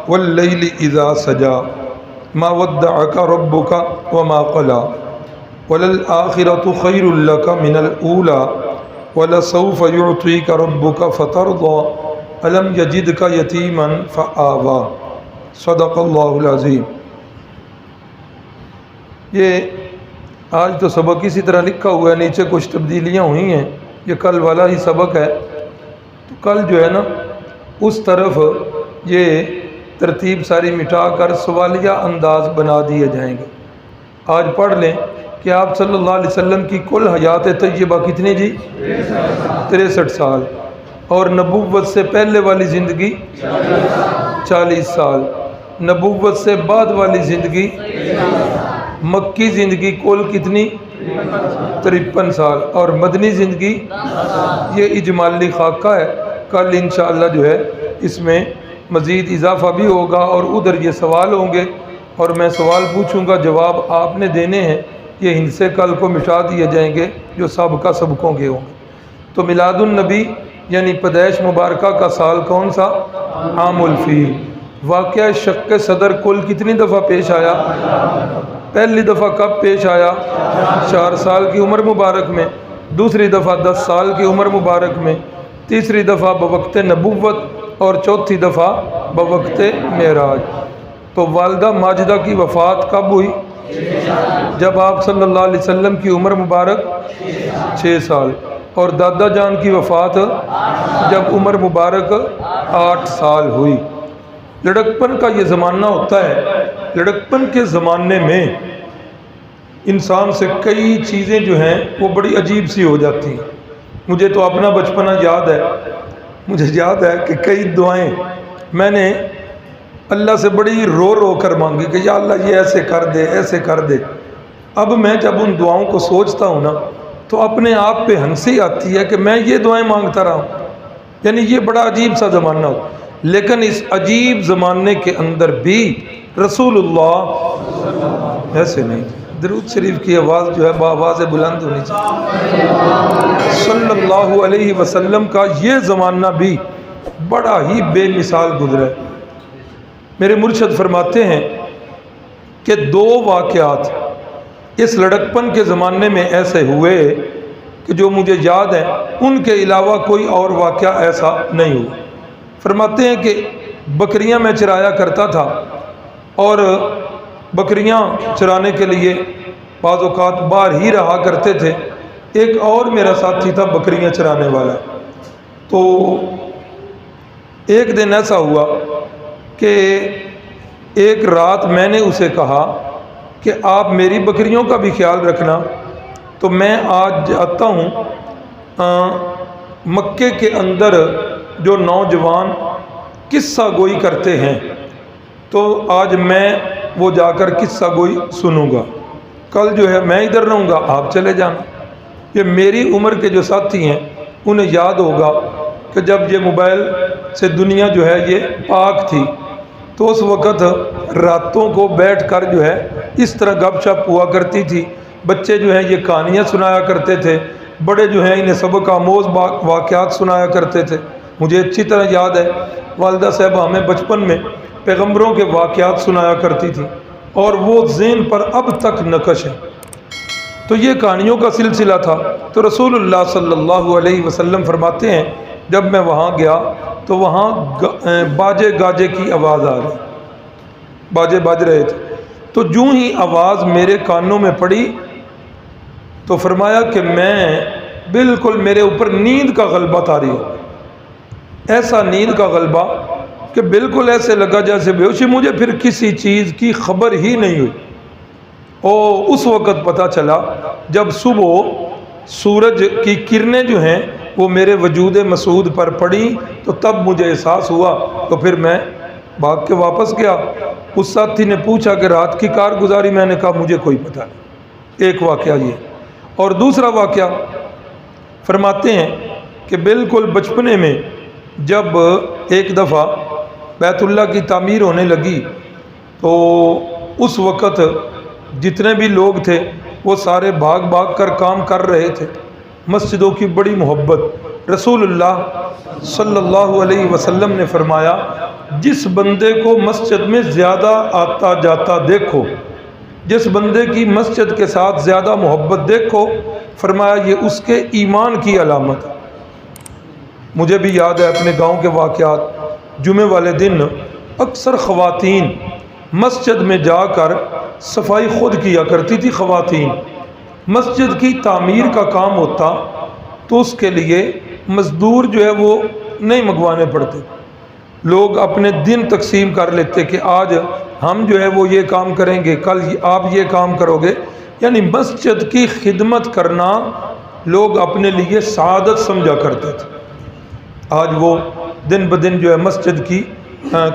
واللیل اذا سجا ما ودعک ربک وما قلی وللآخرۃ خیر لک من الاولی ولسوف یعطیک ربک فترضی الم یجدک یتیما فآوی۔ صدق اللہ العظیم۔ یہ آج تو سبق اسی طرح لکھا ہوا ہے، نیچے کچھ تبدیلیاں ہوئی ہیں، یہ کل والا ہی سبق ہے، تو کل جو ہے نا اس طرف یہ ترتیب ساری مٹا کر سوالیہ انداز بنا دیے جائیں گے۔ آج پڑھ لیں کہ آپ صلی اللہ علیہ وسلم کی کل حیات طیبہ کتنی جی؟ 63 سال، اور نبوت سے پہلے والی زندگی 40 سال، نبوت سے بعد والی زندگی مکی زندگی کل کتنی؟ 53 سال، اور مدنی زندگی یہ اجمالی خاکہ ہے۔ کل انشاءاللہ جو ہے اس میں مزید اضافہ بھی ہوگا، اور ادھر یہ سوال ہوں گے اور میں سوال پوچھوں گا، جواب آپ نے دینے ہیں، یہ ان سے کل کو مٹا دیے جائیں گے جو سابقہ سبقوں کے ہوں گے۔ تو میلاد النبی یعنی پیدائش مبارکہ کا سال کون سا؟ عام الفیل۔ واقعہ شق صدر کل کتنی دفعہ پیش آیا؟ پہلی دفعہ کب پیش آیا؟ 4 سال کی عمر مبارک میں، دوسری دفعہ 10 سال کی عمر مبارک میں، تیسری دفعہ بوقت نبوت، اور چوتھی دفعہ بوقت معراج۔ تو والدہ ماجدہ کی وفات کب ہوئی؟ جب آپ صلی اللہ علیہ وسلم کی عمر مبارک 6 سال، اور دادا جان کی وفات جب عمر مبارک 8 سال ہوئی۔ لڑکپن کا یہ زمانہ ہوتا ہے، لڑکپن کے زمانے میں انسان سے کئی چیزیں جو ہیں وہ بڑی عجیب سی ہو جاتی ہیں۔ مجھے تو اپنا بچپنا یاد ہے، مجھے یاد ہے کہ کئی دعائیں میں نے اللہ سے بڑی رو رو کر مانگی کہ یا اللہ یہ ایسے کر دے، ایسے کر دے۔ اب میں جب ان دعاؤں کو سوچتا ہوں نا تو اپنے آپ پہ ہنسی آتی ہے کہ میں یہ دعائیں مانگتا رہا ہوں، یعنی یہ بڑا عجیب سا زمانہ ہو۔ لیکن اس عجیب زمانے کے اندر بھی رسول اللہ ایسے نہیں، درود شریف کی آواز جو ہے بآواز بلند ہونی چاہیے۔ صلی اللہ علیہ وسلم کا یہ زمانہ بھی بڑا ہی بے مثال گزرا ہے۔ میرے مرشد فرماتے ہیں کہ 2 واقعات اس لڑکپن کے زمانے میں ایسے ہوئے کہ جو مجھے یاد ہیں، ان کے علاوہ کوئی اور واقعہ ایسا نہیں ہوا۔ فرماتے ہیں کہ بکریاں میں چرایا کرتا تھا، اور بکریاں چرانے کے لیے بعض اوقات باہر ہی رہا کرتے تھے۔ ایک اور میرا ساتھی تھا بکریاں چرانے والا، تو ایک دن ایسا ہوا کہ ایک رات میں نے اسے کہا کہ آپ میری بکریوں کا بھی خیال رکھنا، تو میں آج جاتا ہوں مکے کے اندر جو نوجوان قصہ گوئی کرتے ہیں، تو آج میں وہ جا کر قصہ گوئی سنوں گا، کل جو ہے میں ادھر رہوں گا، آپ چلے جانا۔ یہ میری عمر کے جو ساتھی ہیں انہیں یاد ہوگا کہ جب یہ موبائل سے دنیا جو ہے یہ پاک تھی، تو اس وقت راتوں کو بیٹھ کر جو ہے اس طرح گپ شپ ہوا کرتی تھی۔ بچے جو ہیں یہ کہانیاں سنایا کرتے تھے، بڑے جو ہیں انہیں سبق آموز واقعات سنایا کرتے تھے۔ مجھے اچھی طرح یاد ہے والدہ صاحبہ ہمیں بچپن میں پیغمبروں کے واقعات سنایا کرتی تھی، اور وہ ذہن پر اب تک نقش ہے۔ تو یہ کہانیوں کا سلسلہ تھا۔ تو رسول اللہ صلی اللہ علیہ وسلم فرماتے ہیں جب میں وہاں گیا تو وہاں باجے گاجے کی آواز آ رہی، باجے بج رہے تھے۔ تو جو ہی آواز میرے کانوں میں پڑی تو فرمایا کہ میں بالکل میرے اوپر نیند کا غلبہ طاری ہو، ایسا نیند کا غلبہ کہ بالکل ایسے لگا جیسے بے ہوشی، مجھے پھر کسی چیز کی خبر ہی نہیں ہوئی۔ اور اس وقت پتہ چلا جب صبح سورج کی کرنیں جو ہیں وہ میرے وجود مسعود پر پڑی، تو تب مجھے احساس ہوا۔ تو پھر میں بھاگ کے واپس گیا۔ اس ساتھی نے پوچھا کہ رات کی کارگزاری، میں نے کہا مجھے کوئی پتہ نہیں۔ ایک واقعہ یہ، اور دوسرا واقعہ فرماتے ہیں کہ بالکل بچپنے میں جب ایک دفعہ بیت اللہ کی تعمیر ہونے لگی، تو اس وقت جتنے بھی لوگ تھے وہ سارے بھاگ بھاگ کر کام کر رہے تھے۔ مسجدوں کی بڑی محبت، رسول اللہ صلی اللہ علیہ وسلم نے فرمایا جس بندے کو مسجد میں زیادہ آتا جاتا دیکھو، جس بندے کی مسجد کے ساتھ زیادہ محبت دیکھو، فرمایا یہ اس کے ایمان کی علامت ہے۔ مجھے بھی یاد ہے اپنے گاؤں کے واقعات، جمعے والے دن اکثر خواتین مسجد میں جا کر صفائی خود کیا کرتی تھی۔ خواتین مسجد کی تعمیر کا کام ہوتا تو اس کے لیے مزدور جو ہے وہ نہیں منگوانے پڑتے، لوگ اپنے دن تقسیم کر لیتے کہ آج ہم جو ہے وہ یہ کام کریں گے، کل آپ یہ کام کرو گے۔ یعنی مسجد کی خدمت کرنا لوگ اپنے لیے سعادت سمجھا کرتے تھے۔ آج وہ دن بدن جو ہے مسجد کی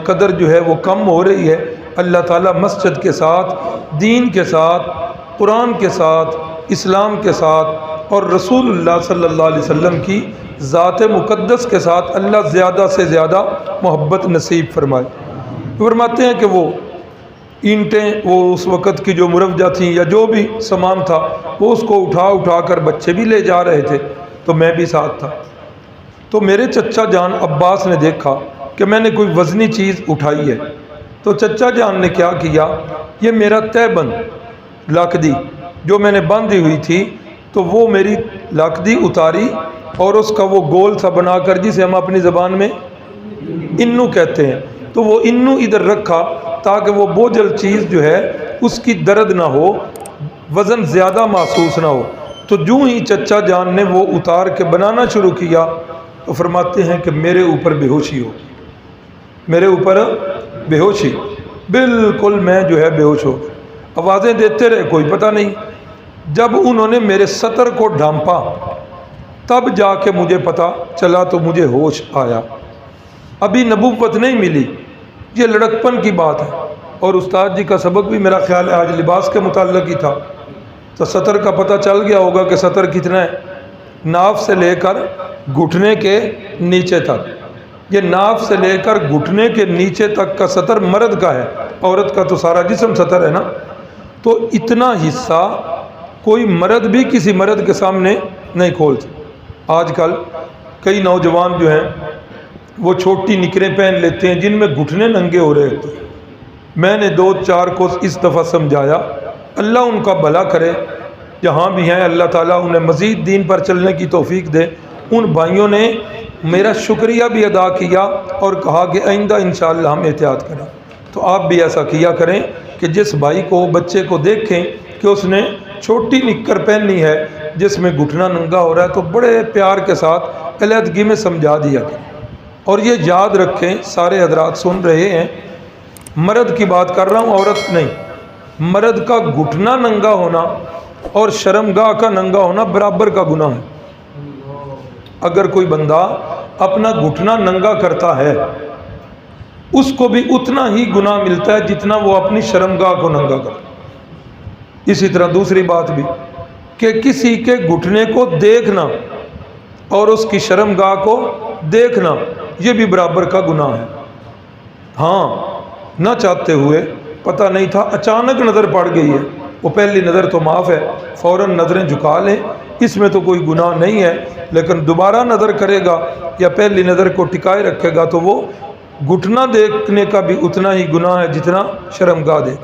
قدر جو ہے وہ کم ہو رہی ہے۔ اللہ تعالیٰ مسجد کے ساتھ، دین کے ساتھ، قرآن کے ساتھ، اسلام کے ساتھ اور رسول اللہ صلی اللہ علیہ وسلم کی ذات مقدس کے ساتھ اللہ زیادہ سے زیادہ محبت نصیب فرمائے۔ فرماتے ہیں کہ وہ اینٹیں، وہ اس وقت کی جو مروجہ تھیں یا جو بھی سامان تھا، وہ اس کو اٹھا اٹھا کر بچے بھی لے جا رہے تھے، تو میں بھی ساتھ تھا۔ تو میرے چچا جان عباس نے دیکھا کہ میں نے کوئی وزنی چیز اٹھائی ہے، تو چچا جان نے کیا کیا، یہ میرا تہبند لاکدی جو میں نے باندھی ہوئی تھی، تو وہ میری لاکدی اتاری اور اس کا وہ گول سا بنا کر، جسے ہم اپنی زبان میں انو کہتے ہیں، تو وہ انو ادھر رکھا تاکہ وہ بوجھل چیز جو ہے اس کی درد نہ ہو، وزن زیادہ محسوس نہ ہو۔ تو جو ہی چچا جان نے وہ اتار کے بنانا شروع کیا تو فرماتے ہیں کہ میرے اوپر بے ہوشی ہو، میرے اوپر بے ہوشی، بالکل میں جو ہے بے ہوش ہو گیا۔ آوازیں دیتے رہے، کوئی پتہ نہیں۔ جب انہوں نے میرے سطر کو ڈھانپا تب جا کے مجھے پتہ چلا، تو مجھے ہوش آیا۔ ابھی نبوت نہیں ملی، یہ لڑکپن کی بات ہے۔ اور استاد جی کا سبق بھی میرا خیال ہے آج لباس کے متعلق ہی تھا، تو سطر کا پتہ چل گیا ہوگا کہ سطر کتنا ہے، ناف سے لے کر گھٹنے کے نیچے تک۔ یہ ناف سے لے کر گھٹنے کے نیچے تک کا سطر مرد کا ہے، عورت کا تو سارا جسم سطر ہے نا۔ تو اتنا حصہ کوئی مرد بھی کسی مرد کے سامنے نہیں کھولتا۔ آج کل کئی نوجوان جو ہیں وہ چھوٹی نکریں پہن لیتے ہیں جن میں گھٹنے ننگے ہو رہے ہوتے ہیں۔ میں نے 2-4 کو اس دفعہ سمجھایا، اللہ ان کا بھلا کرے، جہاں بھی ہیں اللہ تعالیٰ انہیں مزید دین پر چلنے کی توفیق دے۔ ان بھائیوں نے میرا شکریہ بھی ادا کیا اور کہا کہ آئندہ انشاءاللہ ہم احتیاط کریں۔ تو آپ بھی ایسا کیا کریں کہ جس بھائی کو، بچے کو دیکھیں کہ اس نے چھوٹی نکر پہنی ہے جس میں گھٹنا ننگا ہو رہا ہے، تو بڑے پیار کے ساتھ علیحدگی میں سمجھا دیا کریں۔ اور یہ یاد رکھیں، سارے حضرات سن رہے ہیں، مرد کی بات کر رہا ہوں، عورت نہیں۔ مرد کا گھٹنا ننگا ہونا اور شرمگاہ کا ننگا ہونا برابر کا گناہ ہے۔ اگر کوئی بندہ اپنا گھٹنا ننگا کرتا ہے، اس کو بھی اتنا ہی گناہ ملتا ہے جتنا وہ اپنی شرمگاہ کو ننگا کرتا ہے۔ اسی طرح دوسری بات بھی کہ کسی کے گھٹنے کو دیکھنا اور اس کی شرمگاہ کو دیکھنا، یہ بھی برابر کا گناہ ہے۔ ہاں، نہ چاہتے ہوئے، پتہ نہیں تھا، اچانک نظر پڑ گئی ہے، وہ پہلی نظر تو معاف ہے، فوراً نظریں جھکا لیں، اس میں تو کوئی گناہ نہیں ہے۔ لیکن دوبارہ نظر کرے گا یا پہلی نظر کو ٹکائے رکھے گا تو وہ گھٹنا دیکھنے کا بھی اتنا ہی گناہ ہے جتنا شرمگاہ دے۔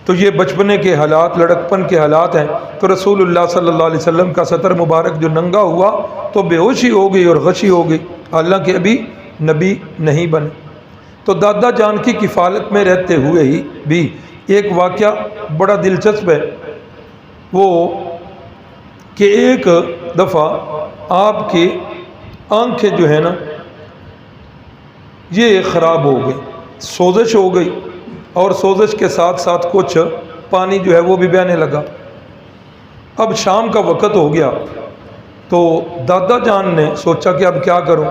تو یہ بچپنے کے حالات، لڑکپن کے حالات ہیں۔ تو رسول اللہ صلی اللہ علیہ وسلم کا سطر مبارک جو ننگا ہوا تو بے ہوشی ہو گئی اور غشی ہو گئی، حالانکہ ابھی نبی نہیں بنے۔ تو دادا جان کی کفالت میں رہتے ہوئے ہی بھی ایک واقعہ بڑا دلچسپ ہے، وہ کہ ایک دفعہ آپ کی آنکھیں جو ہے نا یہ خراب ہو گئی، سوزش ہو گئی، اور سوزش کے ساتھ ساتھ کچھ پانی جو ہے وہ بھی بہنے لگا۔ اب شام کا وقت ہو گیا تو دادا جان نے سوچا کہ اب کیا کروں،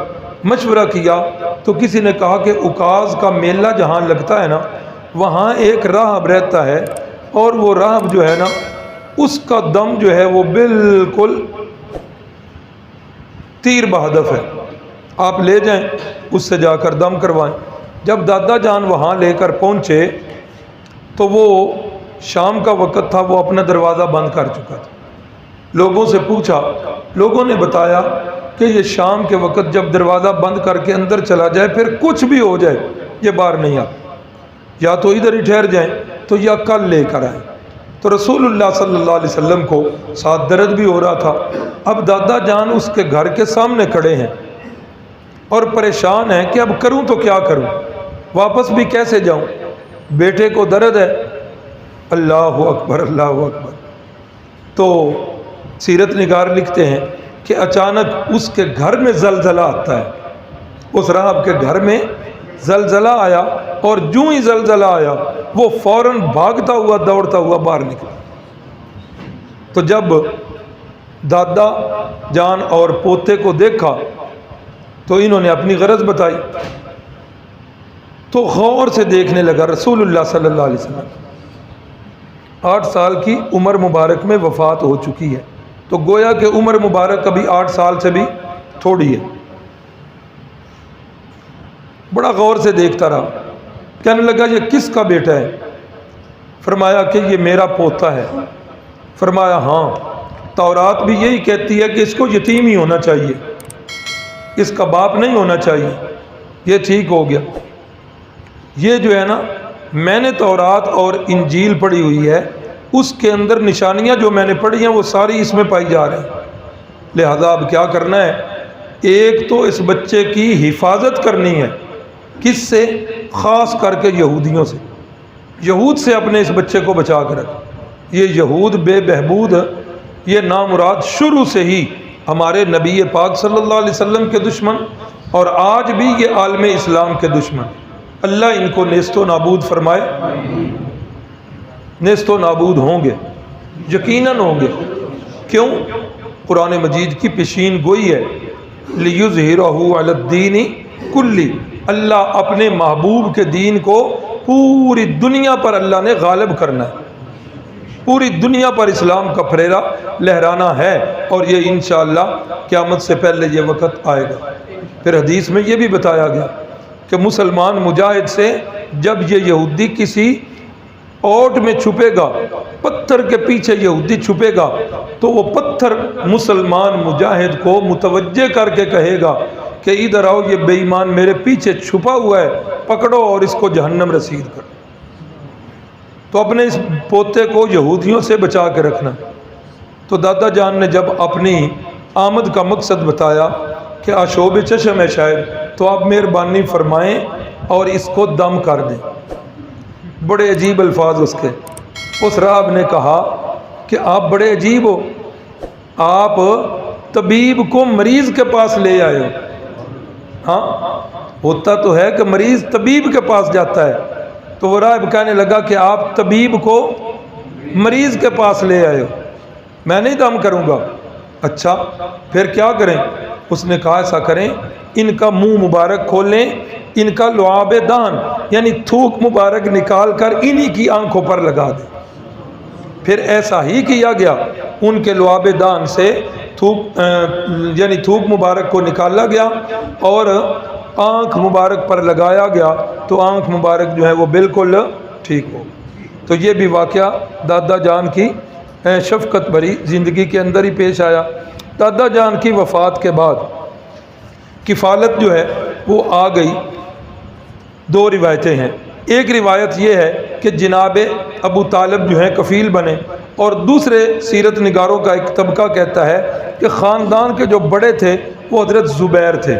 مشورہ کیا تو کسی نے کہا کہ اکاز کا میلہ جہاں لگتا ہے نا، وہاں ایک راہب رہتا ہے، اور وہ راہب جو ہے نا اس کا دم جو ہے وہ بالکل تیر بہدف ہے، آپ لے جائیں اس سے جا کر دم کروائیں۔ جب دادا جان وہاں لے کر پہنچے تو وہ شام کا وقت تھا، وہ اپنا دروازہ بند کر چکا تھا۔ لوگوں سے پوچھا، لوگوں نے بتایا کہ یہ شام کے وقت جب دروازہ بند کر کے اندر چلا جائے پھر کچھ بھی ہو جائے یہ باہر نہیں آتا، یا تو ادھر ہی ٹھہر جائیں تو یا کل لے کر آئیں۔ تو رسول اللہ صلی اللہ علیہ وسلم کو ساتھ درد بھی ہو رہا تھا۔ اب دادا جان اس کے گھر کے سامنے کھڑے ہیں اور پریشان ہیں کہ اب کروں تو کیا کروں، واپس بھی کیسے جاؤں، بیٹے کو درد ہے۔ اللہ اکبر اللہ اکبر۔ تو سیرت نگار لکھتے ہیں کہ اچانک اس کے گھر میں زلزلہ آتا ہے، اس راہب کے گھر میں زلزلہ آیا، اور جو ہی زلزلہ آیا وہ فوراً بھاگتا ہوا دوڑتا ہوا باہر نکلا۔ تو جب دادا جان اور پوتے کو دیکھا تو انہوں نے اپنی غرض بتائی، تو غور سے دیکھنے لگا رسول اللہ صلی اللہ علیہ وسلم 8 سال کی عمر مبارک میں وفات ہو چکی ہے، تو گویا کہ عمر مبارک ابھی 8 سال سے بھی تھوڑی ہے۔ بڑا غور سے دیکھتا رہا، کہنے لگا یہ کس کا بیٹا ہے؟ فرمایا کہ یہ میرا پوتا ہے۔ فرمایا ہاں، تورات بھی یہی کہتی ہے کہ اس کو یتیم ہی ہونا چاہیے، اس کا باپ نہیں ہونا چاہیے۔ یہ ٹھیک ہو گیا۔ یہ جو ہے نا، میں نے تورات اور انجیل پڑھی ہوئی ہے، اس کے اندر نشانیاں جو میں نے پڑھی ہیں وہ ساری اس میں پائی جا رہی ہیں، لہذا اب کیا کرنا ہے؟ ایک تو اس بچے کی حفاظت کرنی ہے، کس سے؟ خاص کر کے یہودیوں سے، یہود سے اپنے اس بچے کو بچا کر رکھ۔ یہ یہود بے بہبود، یہ نامراد شروع سے ہی ہمارے نبی پاک صلی اللہ علیہ وسلم کے دشمن، اور آج بھی یہ عالم اسلام کے دشمن۔ اللہ ان کو نیست و نابود فرمائے۔ نیست و نابود ہوں گے، یقیناً ہوں گے۔ کیوں؟ قرآن مجید کی پیشین گوئی ہے، لِيُظْهِرَهُ عَلَى الدِّينِ كُلِّهِ، اللہ اپنے محبوب کے دین کو پوری دنیا پر اللہ نے غالب کرنا ہے، پوری دنیا پر اسلام کا پھریرا لہرانا ہے، اور یہ انشاءاللہ قیامت سے پہلے یہ وقت آئے گا۔ پھر حدیث میں یہ بھی بتایا گیا کہ مسلمان مجاہد سے جب یہ یہودی کسی اوٹ میں چھپے گا، پتھر کے پیچھے یہودی چھپے گا، تو وہ پتھر مسلمان مجاہد کو متوجہ کر کے کہے گا کہ ادھر آؤ، یہ بے ایمان میرے پیچھے چھپا ہوا ہے، پکڑو اور اس کو جہنم رسید کرو۔ تو اپنے اس پوتے کو یہودیوں سے بچا کے رکھنا۔ تو دادا جان نے جب اپنی آمد کا مقصد بتایا کہ آشوب چشم ہے شاید، تو آپ مہربانی فرمائیں اور اس کو دم کر دیں۔ بڑے عجیب الفاظ اس کے۔ اس راہب نے کہا کہ آپ بڑے عجیب ہو، آپ طبیب کو مریض کے پاس لے آئے ہو۔ ہاں، ہوتا تو ہے کہ مریض طبیب کے پاس جاتا ہے، تو وہ راہب کہنے لگا کہ آپ طبیب کو مریض کے پاس لے آئے ہو، میں نہیں دم کروں گا۔ اچھا پھر کیا کریں؟ اس نے کہا ایسا کریں، ان کا منہ مبارک کھولیں، ان کا لعاب دان یعنی تھوک مبارک نکال کر انہی کی آنکھوں پر لگا دیں۔ پھر ایسا ہی کیا گیا، ان کے لعاب دان سے یعنی تھوک مبارک کو نکالا گیا اور آنکھ مبارک پر لگایا گیا، تو آنکھ مبارک جو ہے وہ بالکل ٹھیک ہو۔ تو یہ بھی واقعہ دادا جان کی شفقت بھری زندگی کے اندر ہی پیش آیا۔ دادا جان کی وفات کے بعد کفالت جو ہے وہ آ گئی۔ 2 روایتیں ہیں، ایک روایت یہ ہے کہ جناب ابو طالب جو ہیں کفیل بنے، اور دوسرے سیرت نگاروں کا ایک طبقہ کہتا ہے کہ خاندان کے جو بڑے تھے وہ حضرت زبیر تھے،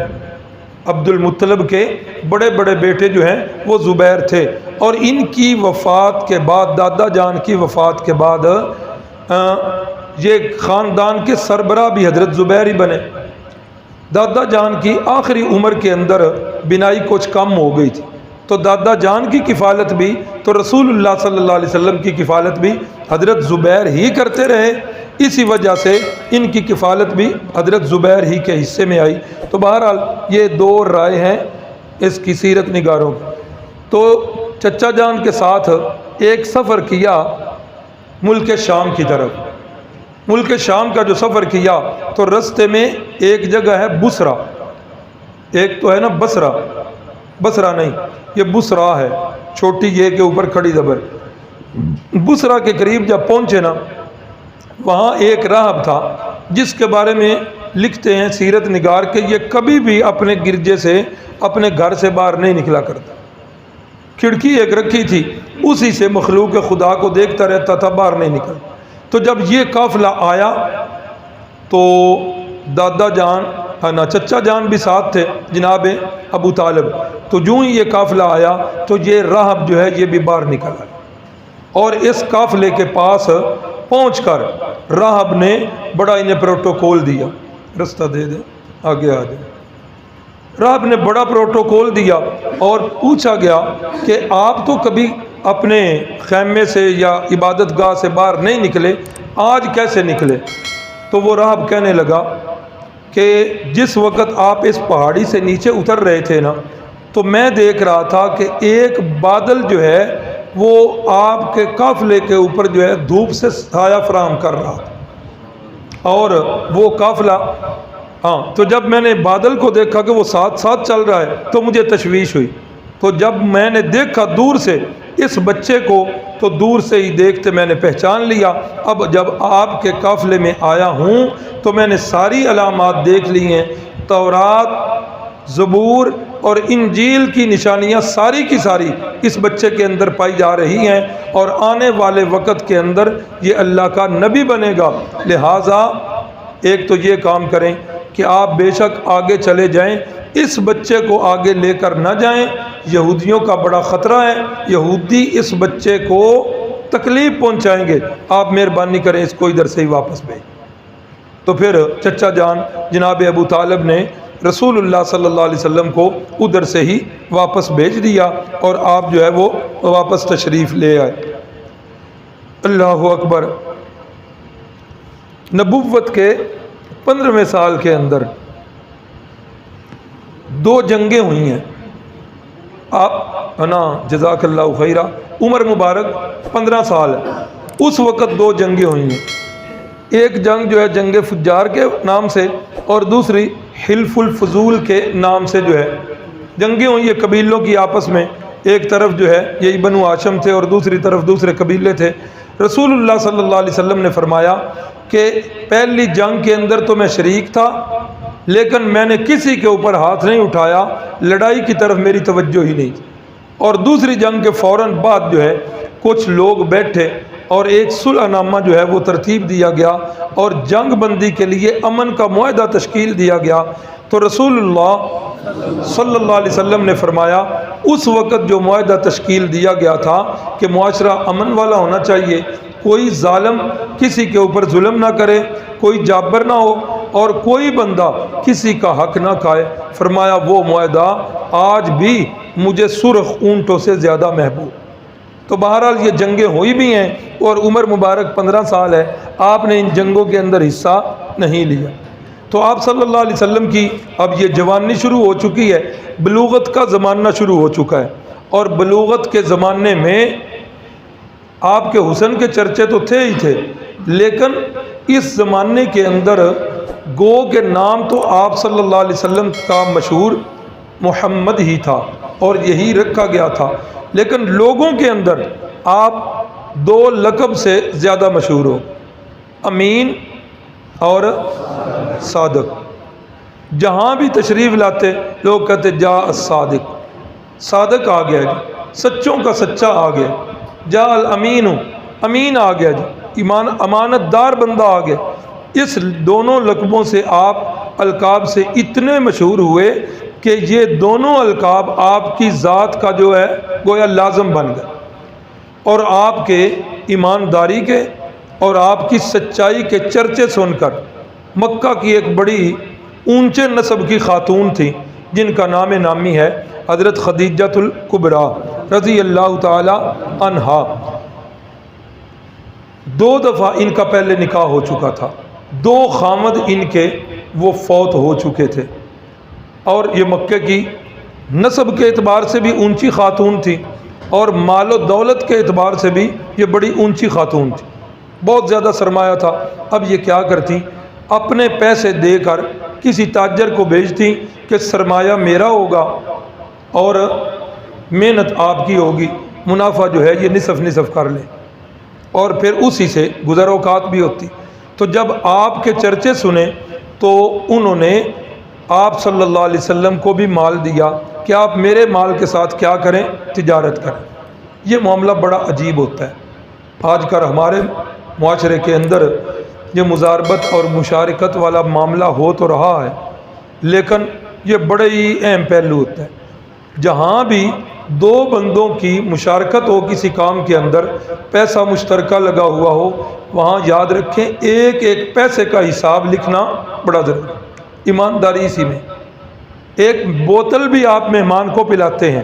عبد المطلب کے بڑے بڑے بیٹے جو ہیں وہ زبیر تھے، اور ان کی وفات کے بعد، دادا جان کی وفات کے بعد یہ خاندان کے سربراہ بھی حضرت زبیر ہی بنے۔ دادا جان کی آخری عمر کے اندر بینائی کچھ کم ہو گئی تھی، تو دادا جان کی کفالت بھی، تو رسول اللہ صلی اللہ علیہ وسلم کی کفالت بھی حضرت زبیر ہی کرتے رہے، اسی وجہ سے ان کی کفالت بھی حضرت زبیر ہی کے حصے میں آئی۔ تو بہرحال یہ 2 رائے ہیں اس کی سیرت نگاروں کی۔ تو چچا جان کے ساتھ ایک سفر کیا ملک شام کی طرف۔ ملک شام کا جو سفر کیا تو رستے میں ایک جگہ ہے بصرہ، ایک تو ہے نا بصرہ، بصرہ نہیں یہ بصرہ ہے، چھوٹی یہ کے اوپر کھڑی زبر۔ بصرہ کے قریب جب پہنچے نا، وہاں ایک راہب تھا جس کے بارے میں لکھتے ہیں سیرت نگار کہ یہ کبھی بھی اپنے گرجے سے اپنے گھر سے باہر نہیں نکلا کرتا، کھڑکی ایک رکھی تھی اسی سے مخلوق خدا کو دیکھتا رہتا تھا، باہر نہیں نکل۔ تو جب یہ قافلہ آیا تو دادا جان چچا جان بھی ساتھ تھے جناب ابو طالب، تو جو ہی یہ قافلہ آیا تو یہ راہب جو ہے یہ بھی باہر نکل آیا، اور اس قافلے کے پاس پہنچ کر راہب نے بڑا انہیں پروٹوکول دیا، رستہ دے دے آگے آ جائے۔ راہب نے بڑا پروٹوکول دیا اور پوچھا گیا کہ آپ تو کبھی اپنے خیمے سے یا عبادت گاہ سے باہر نہیں نکلے، آج کیسے نکلے؟ تو وہ راہب کہنے لگا کہ جس وقت آپ اس پہاڑی سے نیچے اتر رہے تھے نا، تو میں دیکھ رہا تھا کہ ایک بادل جو ہے وہ آپ کے قافلے کے اوپر جو ہے دھوپ سے سایہ فراہم کر رہا تھا، اور وہ قافلہ تو جب میں نے بادل کو دیکھا کہ وہ ساتھ ساتھ چل رہا ہے تو مجھے تشویش ہوئی، تو جب میں نے دیکھا دور سے اس بچے کو تو دور سے ہی دیکھتے میں نے پہچان لیا۔ اب جب آپ کے قافلے میں آیا ہوں تو میں نے ساری علامات دیکھ لی ہیں، تورات، زبور اور انجیل کی نشانیاں ساری کی ساری اس بچے کے اندر پائی جا رہی ہیں، اور آنے والے وقت کے اندر یہ اللہ کا نبی بنے گا۔ لہٰذا ایک تو یہ کام کریں کہ آپ بے شک آگے چلے جائیں، اس بچے کو آگے لے کر نہ جائیں، یہودیوں کا بڑا خطرہ ہے، یہودی اس بچے کو تکلیف پہنچائیں گے، آپ مہربانی کریں اس کو ادھر سے ہی واپس بھیج۔ تو پھر چچا جان جناب ابو طالب نے رسول اللہ صلی اللہ علیہ وسلم کو ادھر سے ہی واپس بھیج دیا، اور آپ جو ہے وہ واپس تشریف لے آئے۔ اللہ اکبر۔ نبوت کے 15ویں سال کے اندر 2 جنگیں ہوئی ہیں، آپ جزاک اللہ خیرہ، عمر مبارک 15 سال ہے، اس وقت 2 جنگیں ہوئی ہیں، ایک جنگ جو ہے جنگ فجار کے نام سے، اور دوسری حلف الفضول کے نام سے جو ہے جنگیں ہوئی ہیں قبیلوں کی آپس میں، ایک طرف جو ہے یہی بنو ہاشم تھے اور دوسری طرف دوسرے قبیلے تھے۔ رسول اللہ صلی اللہ علیہ وسلم نے فرمایا کہ پہلی جنگ کے اندر تو میں شریک تھا، لیکن میں نے کسی کے اوپر ہاتھ نہیں اٹھایا، لڑائی کی طرف میری توجہ ہی نہیں تھی، اور دوسری جنگ کے فوراً بعد جو ہے کچھ لوگ بیٹھے اور ایک صلح نامہ جو ہے وہ ترتیب دیا گیا، اور جنگ بندی کے لیے امن کا معاہدہ تشکیل دیا گیا۔ تو رسول اللہ صلی اللہ علیہ وسلم نے فرمایا اس وقت جو معاہدہ تشکیل دیا گیا تھا کہ معاشرہ امن والا ہونا چاہیے، کوئی ظالم کسی کے اوپر ظلم نہ کرے، کوئی جابر نہ ہو، اور کوئی بندہ کسی کا حق نہ کھائے۔ فرمایا وہ معاہدہ آج بھی مجھے سرخ اونٹوں سے زیادہ محبوب۔ تو بہرحال یہ جنگیں ہوئی بھی ہیں، اور عمر مبارک 15 سال ہے، آپ نے ان جنگوں کے اندر حصہ نہیں لیا۔ تو آپ صلی اللہ علیہ وسلم کی اب یہ جوانی شروع ہو چکی ہے، بلوغت کا زمانہ شروع ہو چکا ہے، اور بلوغت کے زمانے میں آپ کے حسن کے چرچے تو تھے ہی تھے، لیکن اس زمانے کے اندر گو کے نام تو آپ صلی اللہ علیہ وسلم کا مشہور محمد ہی تھا اور یہی رکھا گیا تھا، لیکن لوگوں کے اندر آپ 2 لقب سے زیادہ مشہور ہو، امین اور صادق۔ جہاں بھی تشریف لاتے لوگ کہتے جا الصادق، صادق آ گیا جی، سچوں کا سچا آ گیا، جا الامین، امین آ گیا جی، امانت دار بندہ آ گیا۔ اس دونوں لقبوں سے آپ القاب سے اتنے مشہور ہوئے کہ یہ دونوں القاب آپ کی ذات کا جو ہے گویا لازم بن گئے، اور آپ کے ایمانداری کے اور آپ کی سچائی کے چرچے سن کر مکہ کی ایک بڑی اونچے نسب کی خاتون تھی جن کا نام نامی ہے حضرت خدیجۃ الکبریٰ رضی اللہ تعالی عنہا۔ 2 دفعہ ان کا پہلے نکاح ہو چکا تھا، 2 خامد ان کے وہ فوت ہو چکے تھے، اور یہ مکے کی نسب کے اعتبار سے بھی اونچی خاتون تھی، اور مال و دولت کے اعتبار سے بھی یہ بڑی اونچی خاتون تھی، بہت زیادہ سرمایہ تھا۔ اب یہ کیا کرتی، اپنے پیسے دے کر کسی تاجر کو بھیجتی کہ سرمایہ میرا ہوگا اور محنت آپ کی ہوگی، منافع جو ہے یہ نصف کر لیں، اور پھر اسی سے گزر اوقات بھی ہوتی۔ تو جب آپ کے چرچے سنے تو انہوں نے آپ صلی اللہ علیہ وسلم کو بھی مال دیا کہ آپ میرے مال کے ساتھ کیا کریں؟ تجارت کریں۔ یہ معاملہ بڑا عجیب ہوتا ہے۔ آج کل ہمارے معاشرے کے اندر یہ مزاربت اور مشارکت والا معاملہ ہو تو رہا ہے، لیکن یہ بڑے ہی اہم پہلو ہوتا ہے۔ جہاں بھی دو بندوں کی مشارکت ہو کسی کام کے اندر، پیسہ مشترکہ لگا ہوا ہو، وہاں یاد رکھیں ایک ایک پیسے کا حساب لکھنا بڑا ضروری ہے۔ ایمانداری اسی میں، ایک بوتل بھی آپ مہمان کو پلاتے ہیں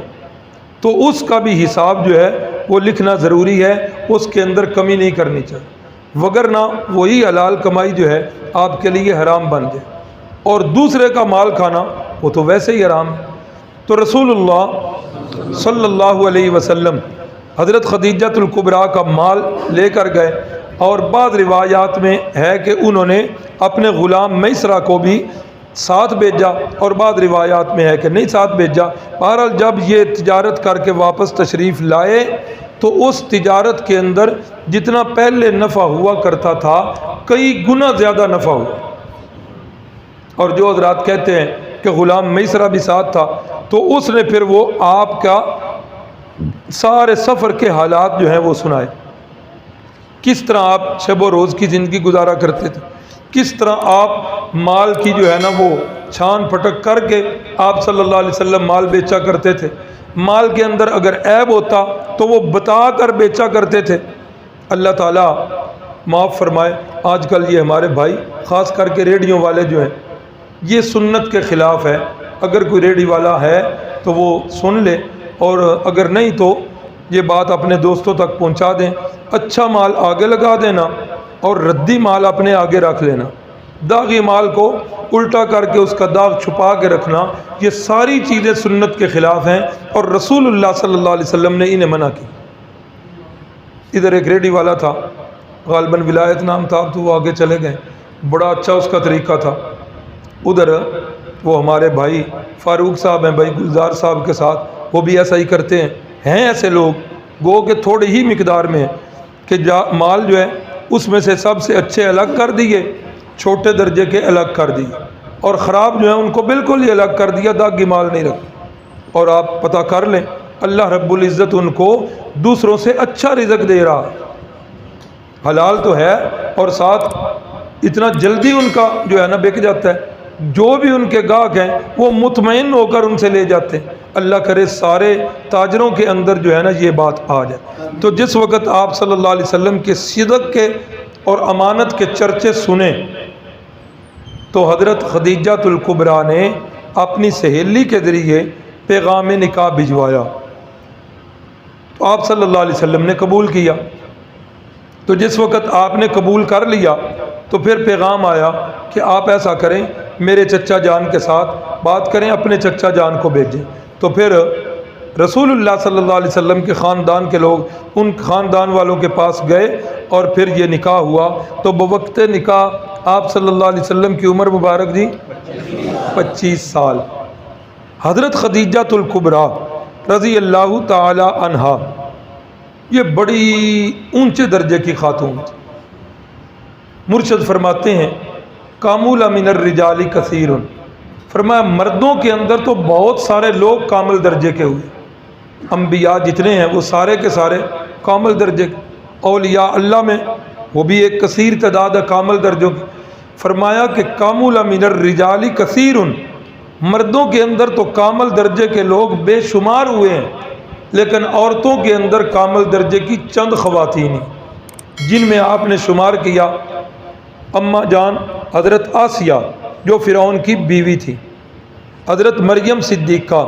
تو اس کا بھی حساب جو ہے وہ لکھنا ضروری ہے، اس کے اندر کمی نہیں کرنی چاہیے، وگرنہ وہی حلال کمائی جو ہے آپ کے لیے حرام بن جائے، اور دوسرے کا مال کھانا وہ تو ویسے ہی حرام ہے۔ تو رسول اللہ صلی اللہ علیہ وسلم حضرت خدیجہ الکبریٰ کا مال لے کر گئے، اور بعض روایات میں ہے کہ انہوں نے اپنے غلام میسرہ کو بھی ساتھ بھیجا، اور بعض روایات میں ہے کہ نہیں ساتھ بھیجا۔ بہرحال جب یہ تجارت کر کے واپس تشریف لائے تو اس تجارت کے اندر جتنا پہلے نفع ہوا کرتا تھا کئی گنا زیادہ نفع ہوا۔ اور جو حضرات کہتے ہیں کہ غلام میسرہ بھی ساتھ تھا تو اس نے پھر وہ آپ کا سارے سفر کے حالات جو ہیں وہ سنائے، کس طرح آپ شب و روز کی زندگی گزارا کرتے تھے، کس طرح آپ مال کی جو ہے نا وہ چھان پھٹک کر کے آپ صلی اللہ علیہ وسلم مال بیچا کرتے تھے، مال کے اندر اگر عیب ہوتا تو وہ بتا کر بیچا کرتے تھے۔ اللہ تعالیٰ معاف فرمائے، آج کل یہ ہمارے بھائی خاص کر کے ریڈیو والے جو ہیں یہ سنت کے خلاف ہے۔ اگر کوئی ریڈی والا ہے تو وہ سن لے، اور اگر نہیں تو یہ بات اپنے دوستوں تک پہنچا دیں۔ اچھا مال آگے لگا دینا اور ردی مال اپنے آگے رکھ لینا، داغی مال کو الٹا کر کے اس کا داغ چھپا کے رکھنا، یہ ساری چیزیں سنت کے خلاف ہیں، اور رسول اللہ صلی اللہ علیہ وسلم نے انہیں منع کی۔ ادھر ایک ریڈی والا تھا، غالباً ولایت نام تھا، تو وہ آگے چلے گئے، بڑا اچھا اس کا طریقہ تھا۔ ادھر وہ ہمارے بھائی فاروق صاحب ہیں، بھائی گلزار صاحب کے ساتھ وہ بھی ایسا ہی کرتے ہیں ایسے لوگ گو کہ تھوڑی ہی مقدار میں کہ مال جو ہے اس میں سے سب سے اچھے الگ کر دیے، چھوٹے درجے کے الگ کر دیے، اور خراب جو ہے ان کو بالکل ہی الگ کر دیا، داغی مال نہیں رکھ۔ اور آپ پتہ کر لیں اللہ رب العزت ان کو دوسروں سے اچھا رزق دے رہا ہے، حلال تو ہے، اور ساتھ اتنا جلدی ان کا جو ہے نا بک جاتا ہے، جو بھی ان کے گاہک ہیں وہ مطمئن ہو کر ان سے لے جاتے ہیں۔ اللہ کرے سارے تاجروں کے اندر جو ہے نا یہ بات آ جائے۔ تو جس وقت آپ صلی اللہ علیہ وسلم کے صدق کے اور امانت کے چرچے سنیں تو حضرت خدیجہ الکبریٰ نے اپنی سہیلی کے ذریعے پیغام نکاح بھجوایا، تو آپ صلی اللہ علیہ وسلم نے قبول کیا۔ تو جس وقت آپ نے قبول کر لیا تو پھر پیغام آیا کہ آپ ایسا کریں، میرے چچا جان کے ساتھ بات کریں، اپنے چچا جان کو بھیجیں۔ تو پھر رسول اللہ صلی اللہ علیہ وسلم کے خاندان کے لوگ ان خاندان والوں کے پاس گئے، اور پھر یہ نکاح ہوا۔ تو بوقت نکاح آپ صلی اللہ علیہ وسلم کی عمر مبارک جی 25 سال۔ حضرت خدیجہ الکبریٰ رضی اللہ تعالی عنہا یہ بڑی اونچے درجے کی خاتون تھی۔ مرشد فرماتے ہیں کامل من الرجال کثیر، فرمایا مردوں کے اندر تو بہت سارے لوگ کامل درجے کے ہوئے، انبیاء جتنے ہیں وہ سارے کے سارے کامل درجے کے، اولیاء اللہ میں وہ بھی ایک کثیر تعداد ہے کامل درجوں کی۔ فرمایا کہ کامل من الرجال کثیر، مردوں کے اندر تو کامل درجے کے لوگ بے شمار ہوئے ہیں، لیکن عورتوں کے اندر کامل درجے کی چند خواتین ہیں، جن میں آپ نے شمار کیا اماں جان حضرت آسیہ جو فرعون کی بیوی تھی، حضرت مریم صدیقہ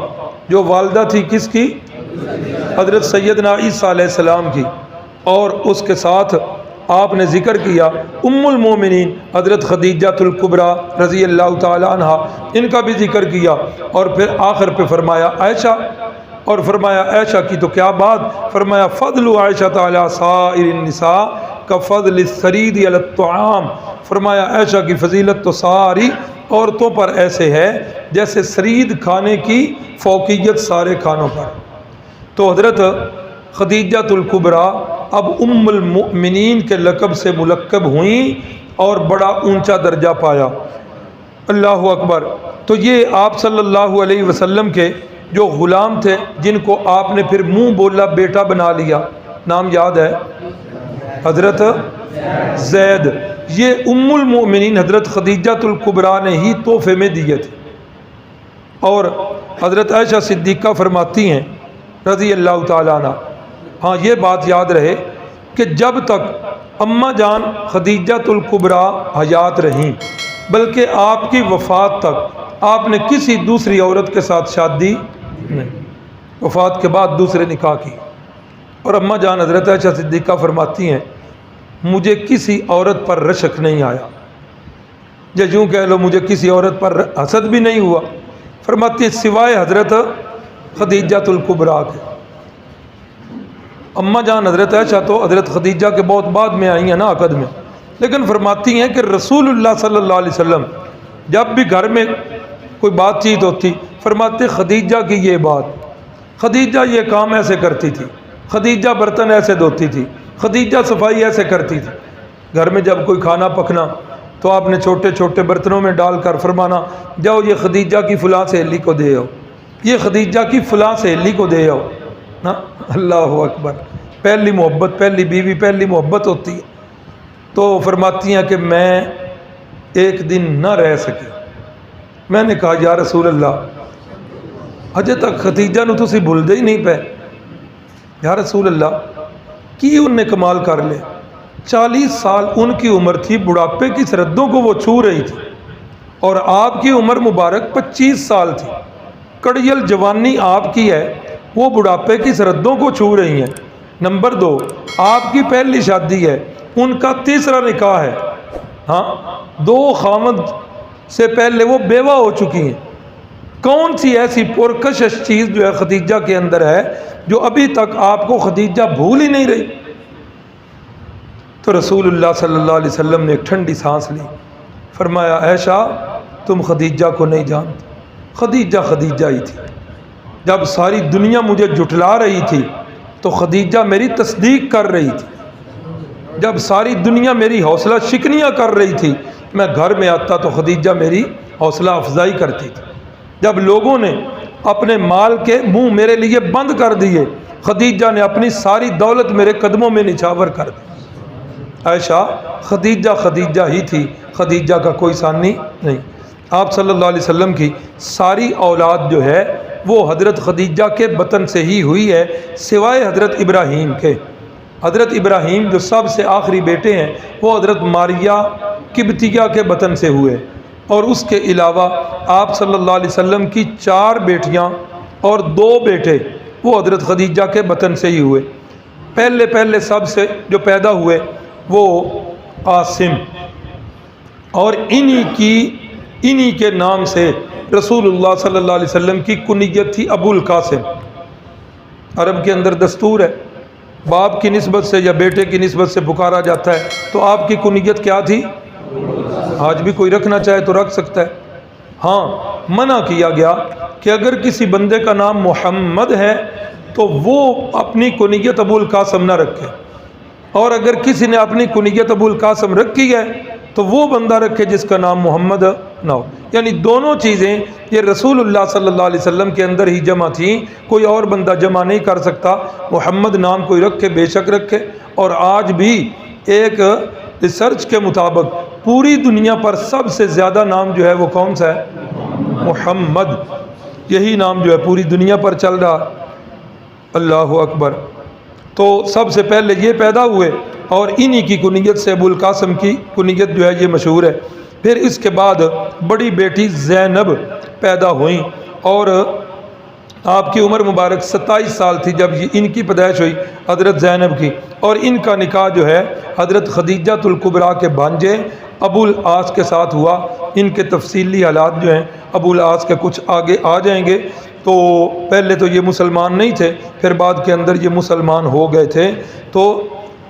جو والدہ تھی کس کی؟ حضرت سیدنا عیسیٰ علیہ السلام کی، اور اس کے ساتھ آپ نے ذکر کیا ام المومنین حضرت خدیجہ الکبریٰ رضی اللہ تعالی عنہا، ان کا بھی ذکر کیا، اور پھر آخر پہ فرمایا عائشہ، اور فرمایا عائشہ کی تو کیا بات، فرمایا فضل عائشہ علی سائر النساء کا فضل الثرید علی الطعام، فرمایا عائشہ کی فضیلت تو ساری عورتوں پر ایسے ہے جیسے ثرید کھانے کی فوقیت سارے کھانوں پر۔ تو حضرت خدیجہ الکبریٰ اب ام المؤمنین کے لقب سے ملقب ہوئیں اور بڑا اونچا درجہ پایا۔ اللہ اکبر۔ تو یہ آپ صلی اللہ علیہ وسلم کے جو غلام تھے جن کو آپ نے پھر منہ بولا بیٹا بنا لیا، نام یاد ہے؟ حضرت زید۔ یہ ام المؤمنین حضرت خدیجہ الکبریٰ نے ہی تحفے میں دیے تھے۔ اور حضرت عائشہ صدیقہ فرماتی ہیں رضی اللہ تعالیٰ عنہ، ہاں یہ بات یاد رہے کہ جب تک اماں جان خدیجہ الکبریٰ حیات رہیں، بلکہ آپ کی وفات تک آپ نے کسی دوسری عورت کے ساتھ شادی نہیں، وفات کے بعد دوسرے نکاح کی۔ اور اماں جان حضرت عائشہ صدیقہ فرماتی ہیں مجھے کسی عورت پر رشک نہیں آیا، یا یوں کہہ لو مجھے کسی عورت پر حسد بھی نہیں ہوا، فرماتی ہے سوائے حضرت خدیجہ الکبریٰ کے۔ اماں جان حضرت عائشہ تو حضرت خدیجہ کے بہت بعد میں آئی ہیں نا عقد میں، لیکن فرماتی ہیں کہ رسول اللہ صلی اللہ علیہ وسلم جب بھی گھر میں کوئی بات چیت ہوتی، فرماتے خدیجہ کی یہ بات، خدیجہ یہ کام ایسے کرتی تھی، خدیجہ برتن ایسے دھوتی تھی، خدیجہ صفائی ایسے کرتی تھی۔ گھر میں جب کوئی کھانا پکنا تو آپ نے چھوٹے چھوٹے برتنوں میں ڈال کر فرمانا جاؤ یہ خدیجہ کی فلاں سہیلی کو دے آؤ، یہ خدیجہ کی فلاں سہیلی کو دے آؤ نا۔ اللہ اکبر، پہلی محبت، پہلی بیوی، پہلی محبت ہوتی ہے۔ تو فرماتی ہیں کہ میں ایک دن نہ رہ سکی، میں نے کہا یا رسول اللہ اجے تک خدیجہ نو تسی بھولدے ہی نہیں پے، یا رسول اللہ کی ان نے کمال کر لے، 40 سال ان کی عمر تھی، بڑھاپے کی سرحدوں کو وہ چھو رہی تھی، اور آپ کی عمر مبارک 25 سال تھی، کڑیل جوانی آپ کی ہے، وہ بڑھاپے کی سرحدوں کو چھو رہی ہیں۔ نمبر 2، آپ کی پہلی شادی ہے، ان کا تیسرا نکاح ہے، ہاں 2 خامد سے پہلے وہ بیوہ ہو چکی ہیں۔ کون سی ایسی پرکشش چیز جو ہے خدیجہ کے اندر ہے جو ابھی تک آپ کو خدیجہ بھول ہی نہیں رہی؟ تو رسول اللہ صلی اللہ علیہ وسلم نے ایک ٹھنڈی سانس لی، فرمایا عائشہ تم خدیجہ کو نہیں جانتے، خدیجہ خدیجہ ہی تھی۔ جب ساری دنیا مجھے جھٹلا رہی تھی تو خدیجہ میری تصدیق کر رہی تھی، جب ساری دنیا میری حوصلہ شکنیاں کر رہی تھی، میں گھر میں آتا تو خدیجہ میری حوصلہ افزائی کرتی تھی۔ جب لوگوں نے اپنے مال کے منہ میرے لیے بند کر دیے، خدیجہ نے اپنی ساری دولت میرے قدموں میں نچھاور کر دی۔ عائشہ خدیجہ خدیجہ ہی تھی، خدیجہ کا کوئی ثانی نہیں۔ آپ صلی اللہ علیہ وسلم کی ساری اولاد جو ہے وہ حضرت خدیجہ کے بطن سے ہی ہوئی ہے، سوائے حضرت ابراہیم کے۔ حضرت ابراہیم جو سب سے آخری بیٹے ہیں وہ حضرت ماریہ قبطیہ کے بطن سے ہوئے، اور اس کے علاوہ آپ صلی اللہ علیہ وسلم کی 4 بیٹیاں اور 2 بیٹے وہ حضرت خدیجہ کے بطن سے ہی ہوئے۔ پہلے سب سے جو پیدا ہوئے وہ قاسم، اور انہی کے نام سے رسول اللہ صلی اللہ علیہ وسلم کی کنیت تھی ابو القاسم۔ عرب کے اندر دستور ہے باپ کی نسبت سے یا بیٹے کی نسبت سے پکارا جاتا ہے، تو آپ کی کنیت کیا تھی؟ آج بھی کوئی رکھنا چاہے تو رکھ سکتا ہے، ہاں منع کیا گیا کہ اگر کسی بندے کا نام محمد ہے تو وہ اپنی کنیت ابو القاسم نہ رکھے، اور اگر کسی نے اپنی کنیت ابو القاسم رکھی ہے تو وہ بندہ رکھے جس کا نام محمد نہ ہو۔ یعنی دونوں چیزیں یہ رسول اللہ صلی اللہ علیہ وسلم کے اندر ہی جمع تھیں، کوئی اور بندہ جمع نہیں کر سکتا۔ محمد نام کوئی رکھے بے شک رکھے، اور آج بھی ایک ریسرچ کے مطابق پوری دنیا پر سب سے زیادہ نام جو ہے وہ کون سا ہے؟ محمد، یہی نام جو ہے پوری دنیا پر چل رہا۔ اللہ اکبر۔ تو سب سے پہلے یہ پیدا ہوئے، اور انہی کی کنیت سے ابو القاسم کی کنیت جو ہے یہ مشہور ہے۔ پھر اس کے بعد بڑی بیٹی زینب پیدا ہوئیں، اور آپ کی عمر مبارک 27 سال تھی جب ان کی پیدائش ہوئی حضرت زینب کی، اور ان کا نکاح جو ہے حضرت خدیجہ الکبریٰ کے بھانجے ابو العاص کے ساتھ ہوا۔ ان کے تفصیلی حالات جو ہیں ابو العاص کے کچھ آگے آ جائیں گے۔ تو پہلے تو یہ مسلمان نہیں تھے، پھر بعد کے اندر یہ مسلمان ہو گئے تھے۔ تو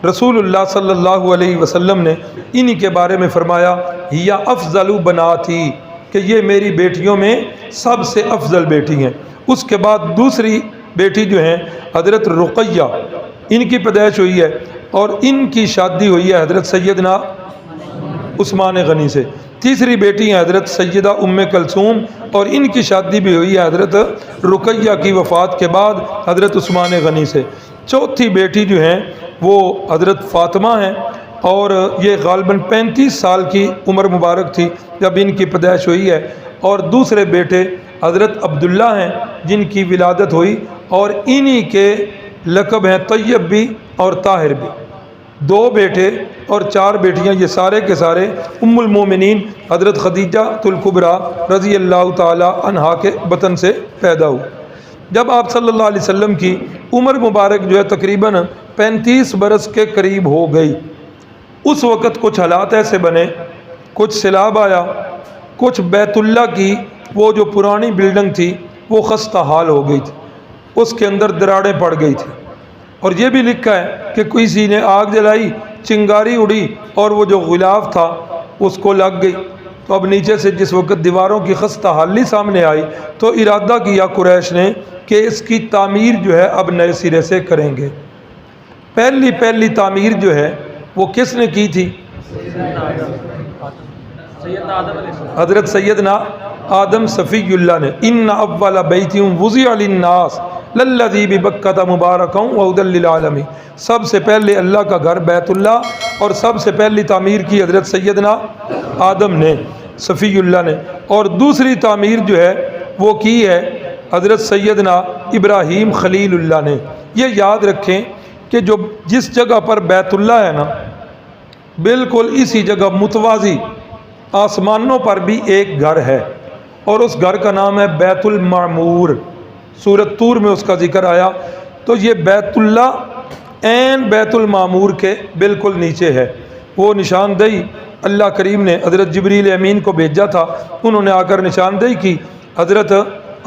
رسول اللہ صلی اللہ علیہ وسلم نے انہی کے بارے میں فرمایا یا افضل بناتی، کہ یہ میری بیٹیوں میں سب سے افضل بیٹی ہیں۔ اس کے بعد دوسری بیٹی جو ہیں حضرت رقیہ، ان کی پیدائش ہوئی ہے، اور ان کی شادی ہوئی ہے حضرت سیدنا عثمان غنی سے۔ تیسری بیٹی ہیں حضرت سیدہ ام کلثوم، اور ان کی شادی بھی ہوئی ہے حضرت رقیہ کی وفات کے بعد حضرت عثمان غنی سے۔ چوتھی بیٹی جو ہیں وہ حضرت فاطمہ ہیں، اور یہ غالباً 35 سال کی عمر مبارک تھی جب ان کی پیدائش ہوئی ہے۔ اور دوسرے بیٹے حضرت عبداللہ ہیں جن کی ولادت ہوئی، اور انہی کے لقب ہیں طیب بھی اور طاہر بھی۔ 2 بیٹے اور 4 بیٹیاں، یہ سارے کے سارے ام المومنین حضرت خدیجہ الکبریٰ رضی اللہ تعالی عنہا کے بطن سے پیدا ہوئے۔ جب آپ صلی اللہ علیہ وسلم کی عمر مبارک جو ہے تقریباً 35 برس کے قریب ہو گئی، اس وقت کچھ حالات ایسے بنے، کچھ سیلاب آیا، کچھ بیت اللہ کی وہ جو پرانی بلڈنگ تھی وہ خستہ حال ہو گئی تھی، اس کے اندر دراڑیں پڑ گئی تھی، اور یہ بھی لکھا ہے کہ کسی نے آگ جلائی، چنگاری اڑی اور وہ جو غلاف تھا اس کو لگ گئی۔ تو اب نیچے سے جس وقت دیواروں کی خستہ حالی سامنے آئی تو ارادہ کیا قریش نے کہ اس کی تعمیر جو ہے اب نئے سرے سے کریں گے۔ پہلی تعمیر جو ہے وہ کس نے کی تھی؟ حضرت سیدنا آدم صفی اللہ نے۔ ان اول بیت وضع للناس للذی ببکۃ مبارکا وہدی للعالمین، سب سے پہلے اللہ کا گھر بیت اللہ، اور سب سے پہلی تعمیر کی حضرت سیدنا آدم نے، صفی اللہ نے، اور دوسری تعمیر جو ہے وہ کی ہے حضرت سیدنا ابراہیم خلیل اللہ نے۔ یہ یاد رکھیں کہ جس جگہ پر بیت اللہ ہے نا، بالکل اسی جگہ متوازی آسمانوں پر بھی ایک گھر ہے، اور اس گھر کا نام ہے بیت المعمور۔ سورۃ طور میں اس کا ذکر آیا۔ تو یہ بیت اللہ عین بیت المعمور کے بالکل نیچے ہے۔ وہ نشاندہی اللہ کریم نے حضرت جبریل امین کو بھیجا تھا، انہوں نے آ کر نشاندہی کی۔ حضرت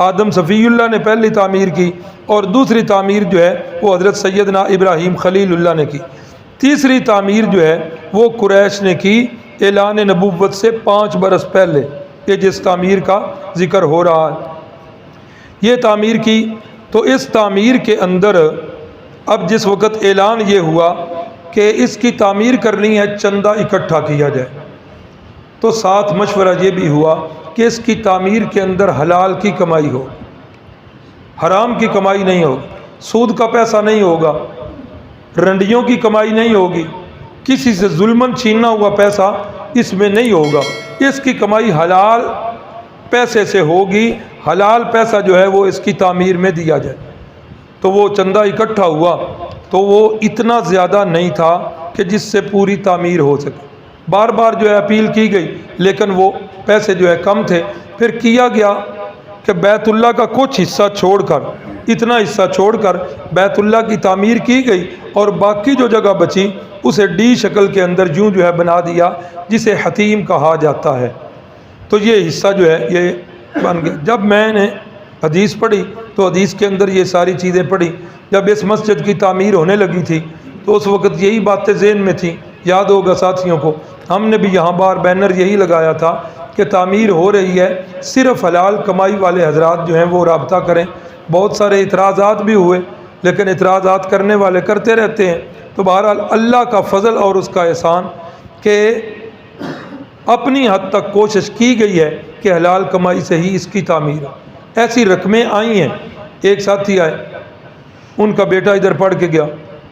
آدم صفی اللہ نے پہلی تعمیر کی، اور دوسری تعمیر جو ہے وہ حضرت سیدنا ابراہیم خلیل اللہ نے کی۔ تیسری تعمیر جو ہے وہ قریش نے کی اعلان نبوت سے 5 برس پہلے، یہ جس تعمیر کا ذکر ہو رہا ہے یہ تعمیر کی۔ تو اس تعمیر کے اندر اب جس وقت اعلان یہ ہوا کہ اس کی تعمیر کرنی ہے، چندہ اکٹھا کیا جائے، تو ساتھ مشورہ یہ بھی ہوا کہ اس کی تعمیر کے اندر حلال کی کمائی ہو، حرام کی کمائی نہیں ہوگی، سود کا پیسہ نہیں ہوگا، رنڈیوں کی کمائی نہیں ہوگی، کسی سے ظلماً چھیننا ہوا پیسہ اس میں نہیں ہوگا، اس کی کمائی حلال پیسے سے ہوگی، حلال پیسہ جو ہے وہ اس کی تعمیر میں دیا جائے۔ تو وہ چندہ اکٹھا ہوا، تو وہ اتنا زیادہ نہیں تھا کہ جس سے پوری تعمیر ہو سکے، بار بار جو ہے اپیل کی گئی، لیکن وہ پیسے جو ہے کم تھے۔ پھر کیا گیا کہ بیت اللہ کا کچھ حصہ چھوڑ کر، اتنا حصہ چھوڑ کر بیت اللہ کی تعمیر کی گئی، اور باقی جو جگہ بچی اسے ڈی شکل کے اندر یوں جو ہے بنا دیا، جسے حتیم کہا جاتا ہے۔ تو یہ حصہ جو ہے یہ بن گیا۔ جب میں نے حدیث پڑھی تو حدیث کے اندر یہ ساری چیزیں پڑھی۔ جب اس مسجد کی تعمیر ہونے لگی تھی تو اس وقت یہی باتیں ذہن میں تھیں، یاد ہوگا ساتھیوں کو، ہم نے بھی یہاں باہر بینر یہی لگایا تھا کہ تعمیر ہو رہی ہے، صرف حلال کمائی والے حضرات جو ہیں وہ رابطہ کریں۔ بہت سارے اعتراضات بھی ہوئے، لیکن اعتراضات کرنے والے کرتے رہتے ہیں۔ تو بہرحال اللہ کا فضل اور اس کا احسان کہ اپنی حد تک کوشش کی گئی ہے کہ حلال کمائی سے ہی اس کی تعمیر ہو۔ ایسی رقمیں آئی ہیں۔ ایک ساتھی آئے، ان کا بیٹا ادھر پڑھ کے گیا،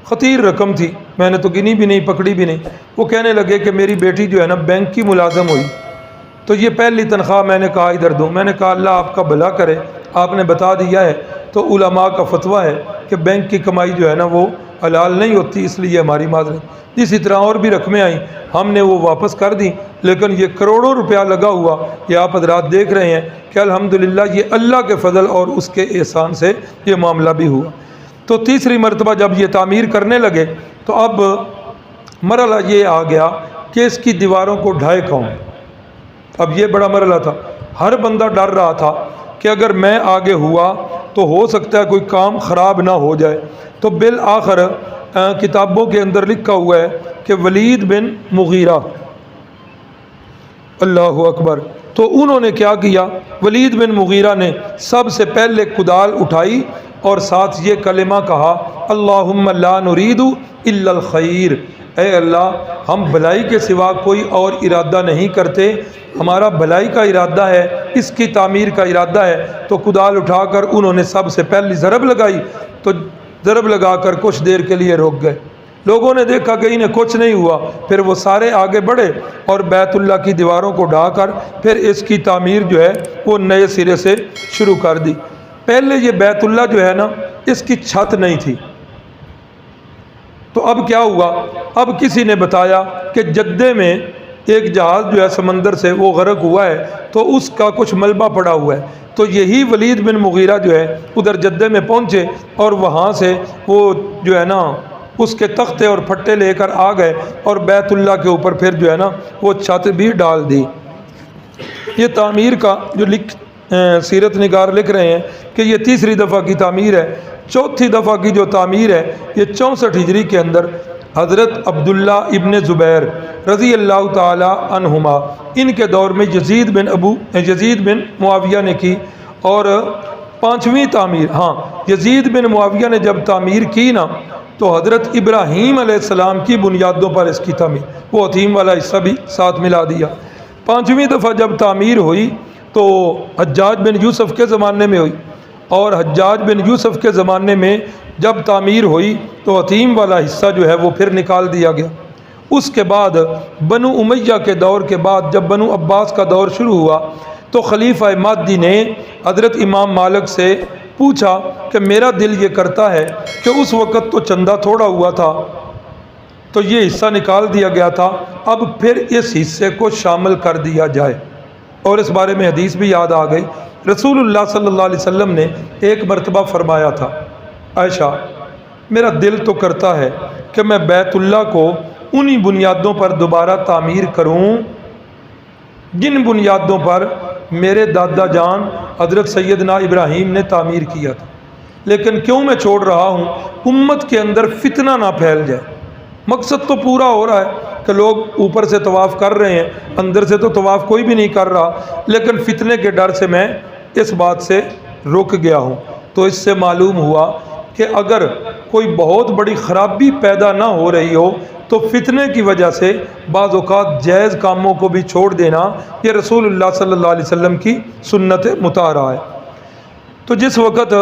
خطیر رقم تھی، میں نے تو گنی بھی نہیں، پکڑی بھی نہیں۔ وہ کہنے لگے کہ میری بیٹی جو ہے نا بینک کی ملازم ہوئی، تو یہ پہلی تنخواہ میں نے کہا ادھر دو۔ میں نے کہا اللہ آپ کا بھلا کرے، آپ نے بتا دیا ہے۔ تو علماء کا فتویٰ ہے کہ بینک کی کمائی جو ہے نا وہ حلال نہیں ہوتی، اس لیے ہماری معذرت۔ اسی طرح اور بھی رقمیں آئیں، ہم نے وہ واپس کر دیں، لیکن یہ کروڑوں روپیہ لگا ہوا، یہ آپ حضرات دیکھ رہے ہیں کہ الحمدللہ یہ اللہ کے فضل اور اس کے احسان سے یہ معاملہ بھی ہوا۔ تو تیسری مرتبہ جب یہ تعمیر کرنے لگے تو اب مرحلہ یہ آ گیا کہ اس کی دیواروں کو ڈھائے کون۔ اب یہ بڑا مرحلہ تھا، ہر بندہ ڈر رہا تھا کہ اگر میں آگے ہوا تو ہو سکتا ہے کوئی کام خراب نہ ہو جائے۔ تو بالآخر کتابوں کے اندر لکھا ہوا ہے کہ ولید بن مغیرہ، اللہ اکبر، تو انہوں نے کیا کیا، ولید بن مغیرہ نے سب سے پہلے کدال اٹھائی اور ساتھ یہ کلمہ کہا، اللہم لا نرید الا الخیر، اے اللہ ہم بھلائی کے سوا کوئی اور ارادہ نہیں کرتے، ہمارا بھلائی کا ارادہ ہے، اس کی تعمیر کا ارادہ ہے۔ تو کدال اٹھا کر انہوں نے سب سے پہلی ضرب لگائی، تو ضرب لگا کر کچھ دیر کے لیے روک گئے۔ لوگوں نے دیکھا کہ انہیں کچھ نہیں ہوا، پھر وہ سارے آگے بڑھے اور بیت اللہ کی دیواروں کو ڈھا کر پھر اس کی تعمیر جو ہے وہ نئے سرے سے شروع کر دی۔ پہلے یہ بیت اللہ جو ہے نا، اس کی چھت نہیں تھی۔ تو اب کیا ہوا؟ اب کسی نے بتایا کہ جدے میں ایک جہاز جو ہے سمندر سے وہ غرق ہوا ہے، تو اس کا کچھ ملبہ پڑا ہوا ہے۔ تو یہی ولید بن مغیرہ جو ہے ادھر جدے میں پہنچے اور وہاں سے وہ جو ہے نا اس کے تختے اور پھٹے لے کر آ گئے اور بیت اللہ کے اوپر پھر جو ہے نا وہ چھت بھی ڈال دی۔ یہ تعمیر کا جو سیرت نگار لکھ رہے ہیں کہ یہ تیسری دفعہ کی تعمیر ہے۔ چوتھی دفعہ کی جو تعمیر ہے یہ 64 ہجری کے اندر حضرت عبداللہ ابن زبیر رضی اللہ تعالی عنہما ان کے دور میں یزید بن معاویہ نے کی، اور پانچویں تعمیر یزید بن معاویہ نے جب تعمیر کی نا تو حضرت ابراہیم علیہ السلام کی بنیادوں پر اس کی تعمیر، وہ حتیم والا حصہ بھی ساتھ ملا دیا۔ پانچویں دفعہ جب تعمیر ہوئی تو حجاج بن یوسف کے زمانے میں ہوئی، اور حجاج بن یوسف کے زمانے میں جب تعمیر ہوئی تو حتیم والا حصہ جو ہے وہ پھر نکال دیا گیا۔ اس کے بعد بنو امیہ کے دور کے بعد جب بنو عباس کا دور شروع ہوا تو خلیفہ مہدی نے حضرت امام مالک سے پوچھا کہ میرا دل یہ کرتا ہے کہ اس وقت تو چندہ تھوڑا ہوا تھا تو یہ حصہ نکال دیا گیا تھا، اب پھر اس حصے کو شامل کر دیا جائے۔ اور اس بارے میں حدیث بھی یاد آ گئی، رسول اللہ صلی اللہ علیہ وسلم نے ایک مرتبہ فرمایا تھا، عائشہ میرا دل تو کرتا ہے کہ میں بیت اللہ کو انہی بنیادوں پر دوبارہ تعمیر کروں جن بنیادوں پر میرے دادا جان حضرت سیدنا ابراہیم نے تعمیر کیا تھا، لیکن کیوں میں چھوڑ رہا ہوں؟ امت کے اندر فتنہ نہ پھیل جائے۔ مقصد تو پورا ہو رہا ہے کہ لوگ اوپر سے طواف کر رہے ہیں، اندر سے تو طواف کوئی بھی نہیں کر رہا، لیکن فتنے کے ڈر سے میں اس بات سے رک گیا ہوں۔ تو اس سے معلوم ہوا کہ اگر کوئی بہت بڑی خرابی پیدا نہ ہو رہی ہو تو فتنے کی وجہ سے بعض اوقات جائز کاموں کو بھی چھوڑ دینا یہ رسول اللہ صلی اللہ علیہ وسلم کی سنت مطہرہ ہے۔ تو جس وقت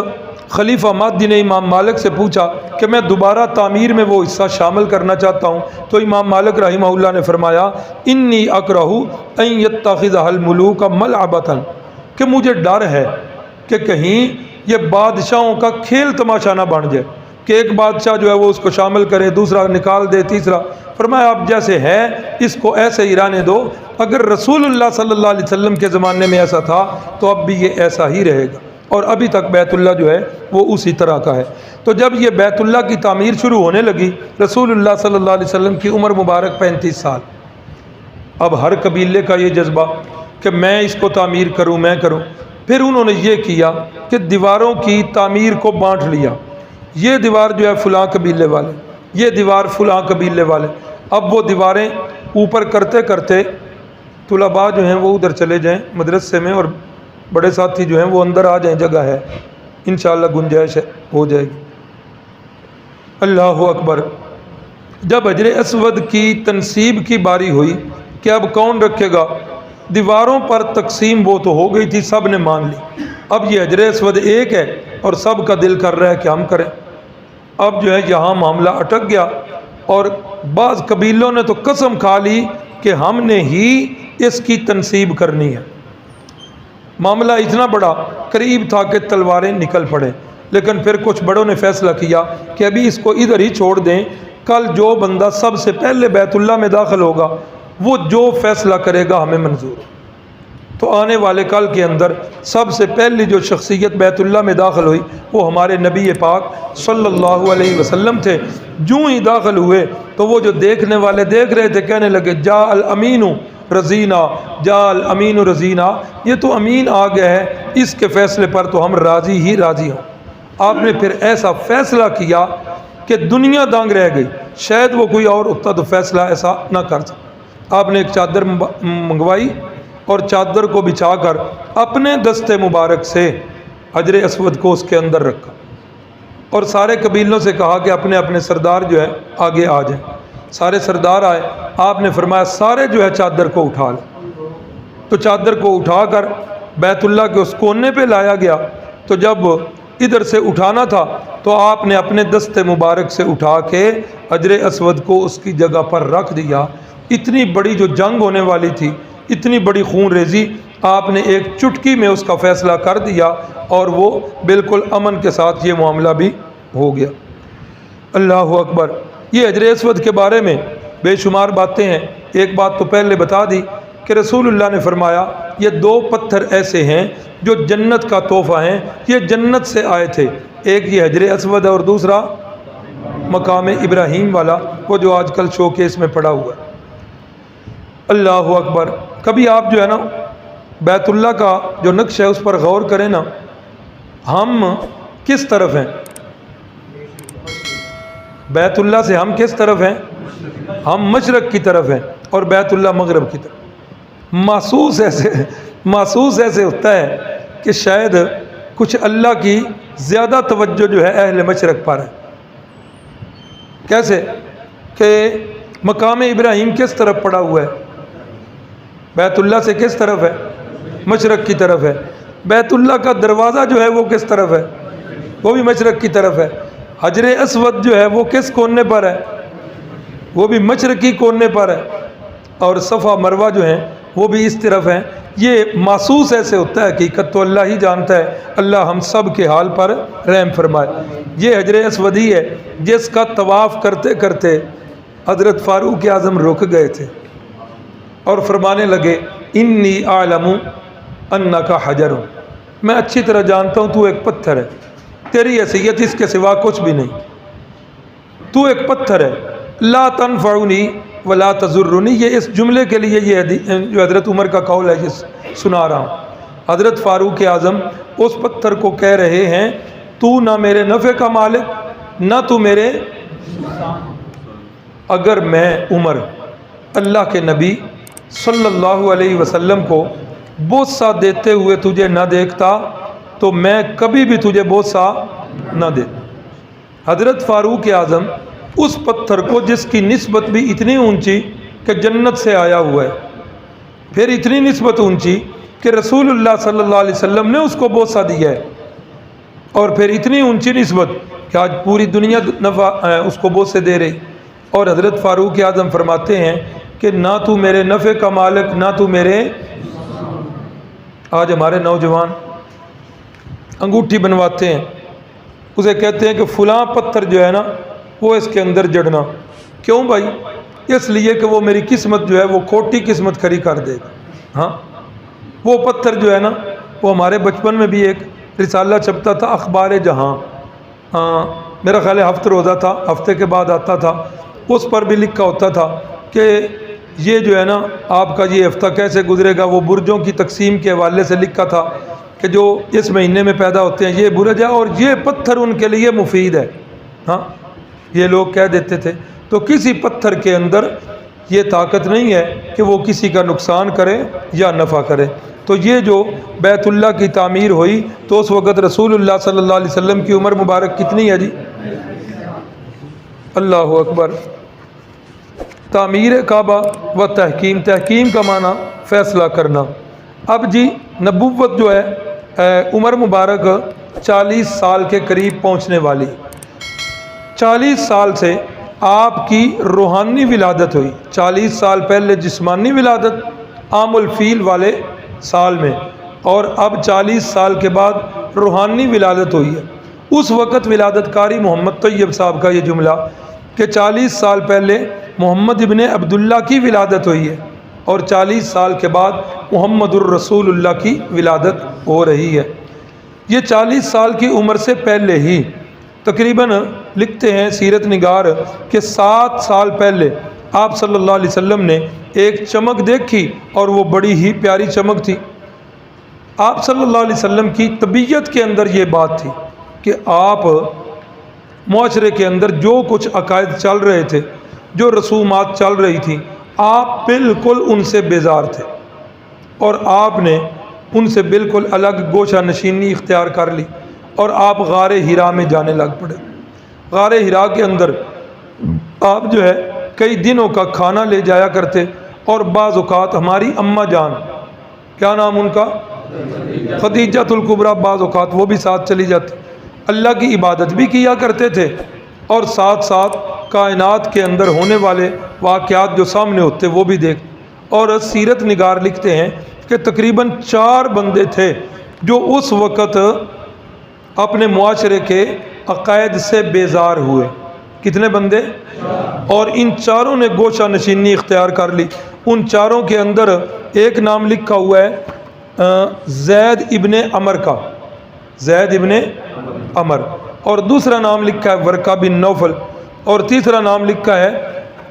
خلیفہ مہدی نے امام مالک سے پوچھا کہ میں دوبارہ تعمیر میں وہ حصہ شامل کرنا چاہتا ہوں، تو امام مالک رحمہ اللہ نے فرمایا انی اکرہ ان یتخذہ الملوک ملعبۃ، کہ مجھے ڈر ہے کہ کہیں یہ بادشاہوں کا کھیل تماشا نہ بن جائے کہ ایک بادشاہ جو ہے وہ اس کو شامل کرے، دوسرا نکال دے، تیسرا۔ فرمایا اب جیسے ہے اس کو ایسے ہی رہنے دو، اگر رسول اللہ صلی اللہ علیہ وسلم کے زمانے میں ایسا تھا تو اب بھی یہ ایسا ہی رہے گا، اور ابھی تک بیت اللہ جو ہے وہ اسی طرح کا ہے۔ تو جب یہ بیت اللہ کی تعمیر شروع ہونے لگی، رسول اللہ صلی اللہ علیہ وسلم کی عمر مبارک 35 سال۔ اب ہر قبیلے کا یہ جذبہ کہ میں اس کو تعمیر کروں، میں کروں۔ پھر انہوں نے یہ کیا کہ دیواروں کی تعمیر کو بانٹ لیا، یہ دیوار جو ہے فلاں قبیلے والے، یہ دیوار فلاں قبیلے والے۔ اب وہ دیواریں اوپر کرتے کرتے طلباء جو ہیں وہ ادھر چلے جائیں مدرسے میں، اور بڑے ساتھی جو ہیں وہ اندر آ جائیں، جگہ ہے، انشاءاللہ گنجائش ہو جائے گی۔ اللہ اکبر۔ جب حجر اسود کی تنصیب کی باری ہوئی کہ اب کون رکھے گا، دیواروں پر تقسیم وہ تو ہو گئی تھی، سب نے مان لی، اب یہ حجر اسود ایک ہے اور سب کا دل کر رہا ہے کہ ہم کریں۔ اب جو ہے یہاں معاملہ اٹک گیا، اور بعض قبیلوں نے تو قسم کھا لی کہ ہم نے ہی اس کی تنصیب کرنی ہے۔ معاملہ اتنا بڑا قریب تھا کہ تلواریں نکل پڑے، لیکن پھر کچھ بڑوں نے فیصلہ کیا کہ ابھی اس کو ادھر ہی چھوڑ دیں، کل جو بندہ سب سے پہلے بیت اللہ میں داخل ہوگا وہ جو فیصلہ کرے گا ہمیں منظور ہے۔ تو آنے والے کل کے اندر سب سے پہلی جو شخصیت بیت اللہ میں داخل ہوئی وہ ہمارے نبی پاک صلی اللہ علیہ وسلم تھے۔ جو ہی داخل ہوئے تو وہ جو دیکھنے والے دیکھ رہے تھے کہنے لگے جاء الامین رضینا، جاء الامین رضینا، یہ تو امین آ گیا ہے، اس کے فیصلے پر تو ہم راضی ہی راضی ہوں۔ آپ نے پھر ایسا فیصلہ کیا کہ دنیا دانگ رہ گئی، شاید وہ کوئی اور ہوتا تو فیصلہ ایسا نہ کر سکتا۔ آپ نے ایک چادر منگوائی اور چادر کو بچھا کر اپنے دستے مبارک سے حجر اسود کو اس کے اندر رکھا، اور سارے قبیلوں سے کہا کہ اپنے اپنے سردار جو ہے آگے آ جائیں۔ سارے سردار آئے، آپ نے فرمایا سارے جو ہے چادر کو اٹھا لیں۔ تو چادر کو اٹھا کر بیت اللہ کے اس کونے پہ لایا گیا، تو جب ادھر سے اٹھانا تھا تو آپ نے اپنے دست مبارک سے اٹھا کے حجر اسود کو اس کی جگہ پر رکھ دیا۔ اتنی بڑی جو جنگ ہونے والی تھی، اتنی بڑی خون ریزی، آپ نے ایک چٹکی میں اس کا فیصلہ کر دیا اور وہ بالکل امن کے ساتھ یہ معاملہ بھی ہو گیا۔ اللہ اکبر۔ یہ حجر اسود کے بارے میں بے شمار باتیں ہیں۔ ایک بات تو پہلے بتا دی کہ رسول اللہ نے فرمایا یہ دو پتھر ایسے ہیں جو جنت کا تحفہ ہیں، یہ جنت سے آئے تھے۔ ایک یہ حجر اسود ہے اور دوسرا مقام ابراہیم والا، وہ جو آج کل شو کیس میں پڑا ہوا ہے۔ اللہ اکبر۔ کبھی آپ جو ہے نا بیت اللہ کا جو نقش ہے اس پر غور کریں نا، ہم کس طرف ہیں؟ بیت اللہ سے ہم کس طرف ہیں؟ ہم مشرق کی طرف ہیں اور بیت اللہ مغرب کی طرف۔ محسوس ایسے ہوتا ہے کہ شاید کچھ اللہ کی زیادہ توجہ جو ہے اہل مشرق پر ہے۔ کیسے کہ مقام ابراہیم کس طرف پڑا ہوا ہے؟ بیت اللہ سے کس طرف ہے؟ مشرق کی طرف ہے۔ بیت اللہ کا دروازہ جو ہے وہ کس طرف ہے؟ وہ بھی مشرق کی طرف ہے۔ حجر اسود جو ہے وہ کس کونے پر ہے؟ وہ بھی مشرقی کونے پر ہے۔ اور صفا مروہ جو ہیں وہ بھی اس طرف ہیں۔ یہ محسوس ایسے ہوتا ہے، حقیقت تو اللہ ہی جانتا ہے۔ اللہ ہم سب کے حال پر رحم فرمائے۔ یہ حجر اسود ہی ہے جس کا طواف کرتے کرتے حضرت فاروق اعظم رک گئے تھے اور فرمانے لگے انی اعلم انک حجر، میں اچھی طرح جانتا ہوں تو ایک پتھر ہے، تیری حیثیت اس کے سوا کچھ بھی نہیں، تو ایک پتھر ہے، لا تنفعنی ولا تضرنی۔ یہ اس جملے کے لیے یہ جو حضرت عمر کا قول ہے یہ سنا رہا ہوں۔ حضرت فاروق اعظم اس پتھر کو کہہ رہے ہیں تو نہ میرے نفع کا مالک نہ تو میرے، اگر میں عمر اللہ کے نبی صلی اللہ علیہ وسلم کو بوسہ دیتے ہوئے تجھے نہ دیکھتا تو میں کبھی بھی تجھے بوسہ نہ دیتا۔ حضرت فاروق اعظم اس پتھر کو جس کی نسبت بھی اتنی اونچی کہ جنت سے آیا ہوا ہے، پھر اتنی نسبت اونچی کہ رسول اللہ صلی اللہ علیہ وسلم نے اس کو بوسہ دیا ہے، اور پھر اتنی اونچی نسبت کہ آج پوری دنیا اس کو بوسے دے رہی۔ اور حضرت فاروق اعظم فرماتے ہیں کہ نہ تو میرے نفع کا مالک نہ تو میرے۔ آج ہمارے نوجوان انگوٹھی بنواتے ہیں، اسے کہتے ہیں کہ فلاں پتھر جو ہے نا وہ اس کے اندر جڑنا۔ کیوں بھائی؟ اس لیے کہ وہ میری قسمت جو ہے وہ کھوٹی قسمت کھڑی کر دے گا۔ ہاں وہ پتھر جو ہے نا، وہ ہمارے بچپن میں بھی ایک رسالہ چھپتا تھا اخبار جہاں، میرا خیال ہے ہفتہ روزہ تھا، ہفتے کے بعد آتا تھا، اس پر بھی لکھا ہوتا تھا کہ یہ جو ہے نا آپ کا یہ ہفتہ کیسے گزرے گا۔ وہ برجوں کی تقسیم کے حوالے سے لکھا تھا کہ جو اس مہینے میں پیدا ہوتے ہیں یہ برج ہے اور یہ پتھر ان کے لیے مفید ہے۔ ہاں یہ لوگ کہہ دیتے تھے۔ تو کسی پتھر کے اندر یہ طاقت نہیں ہے کہ وہ کسی کا نقصان کرے یا نفع کرے۔ تو یہ جو بیت اللہ کی تعمیر ہوئی تو اس وقت رسول اللہ صلی اللہ علیہ وسلم کی عمر مبارک کتنی ہے جی؟ اللہ اکبر۔ تعمیر کعبہ و تحکیم، تحکیم کا معنی فیصلہ کرنا۔ اب جی نبوت جو ہے عمر مبارک 40 سال کے قریب پہنچنے والی، 40 سال سے آپ کی روحانی ولادت ہوئی۔ 40 سال پہلے جسمانی ولادت عام الفیل والے سال میں، اور اب 40 سال کے بعد روحانی ولادت ہوئی ہے۔ اس وقت ولادت کاری محمد طیب صاحب کا یہ جملہ کہ 40 سال پہلے محمد ابن عبداللہ کی ولادت ہوئی ہے اور 40 سال کے بعد محمد الرسول اللہ کی ولادت ہو رہی ہے۔ یہ 40 سال کی عمر سے پہلے ہی تقریباً لکھتے ہیں سیرت نگار کہ 7 سال پہلے آپ صلی اللہ علیہ وسلم نے ایک چمک دیکھی اور وہ بڑی ہی پیاری چمک تھی۔ آپ صلی اللہ علیہ وسلم کی طبیعت کے اندر یہ بات تھی کہ آپ معاشرے کے اندر جو کچھ عقائد چل رہے تھے، جو رسومات چل رہی تھیں، آپ بالکل ان سے بیزار تھے اور آپ نے ان سے بالکل الگ گوشہ نشینی اختیار کر لی اور آپ غار ہرا میں جانے لگ پڑے۔ غار ہرا کے اندر آپ جو ہے کئی دنوں کا کھانا لے جایا کرتے، اور بعض اوقات ہماری اماں جان، کیا نام ان کا، خدیجۃ الکبریٰ، بعض اوقات وہ بھی ساتھ چلی جاتی، اللہ کی عبادت بھی کیا کرتے تھے، اور ساتھ ساتھ کائنات کے اندر ہونے والے واقعات جو سامنے ہوتے وہ بھی دیکھ۔ اور سیرت نگار لکھتے ہیں کہ تقریباً 4 بندے تھے جو اس وقت اپنے معاشرے کے عقائد سے بیزار ہوئے۔ کتنے بندے؟ اور ان 4 نے گوشہ نشینی اختیار کر لی۔ ان 4 کے اندر ایک نام لکھا ہوا ہے زید ابن عمر کا، زید ابن عمر، اور دوسرا نام لکھا ہے ورقہ بن نوفل، اور تیسرا نام لکھا ہے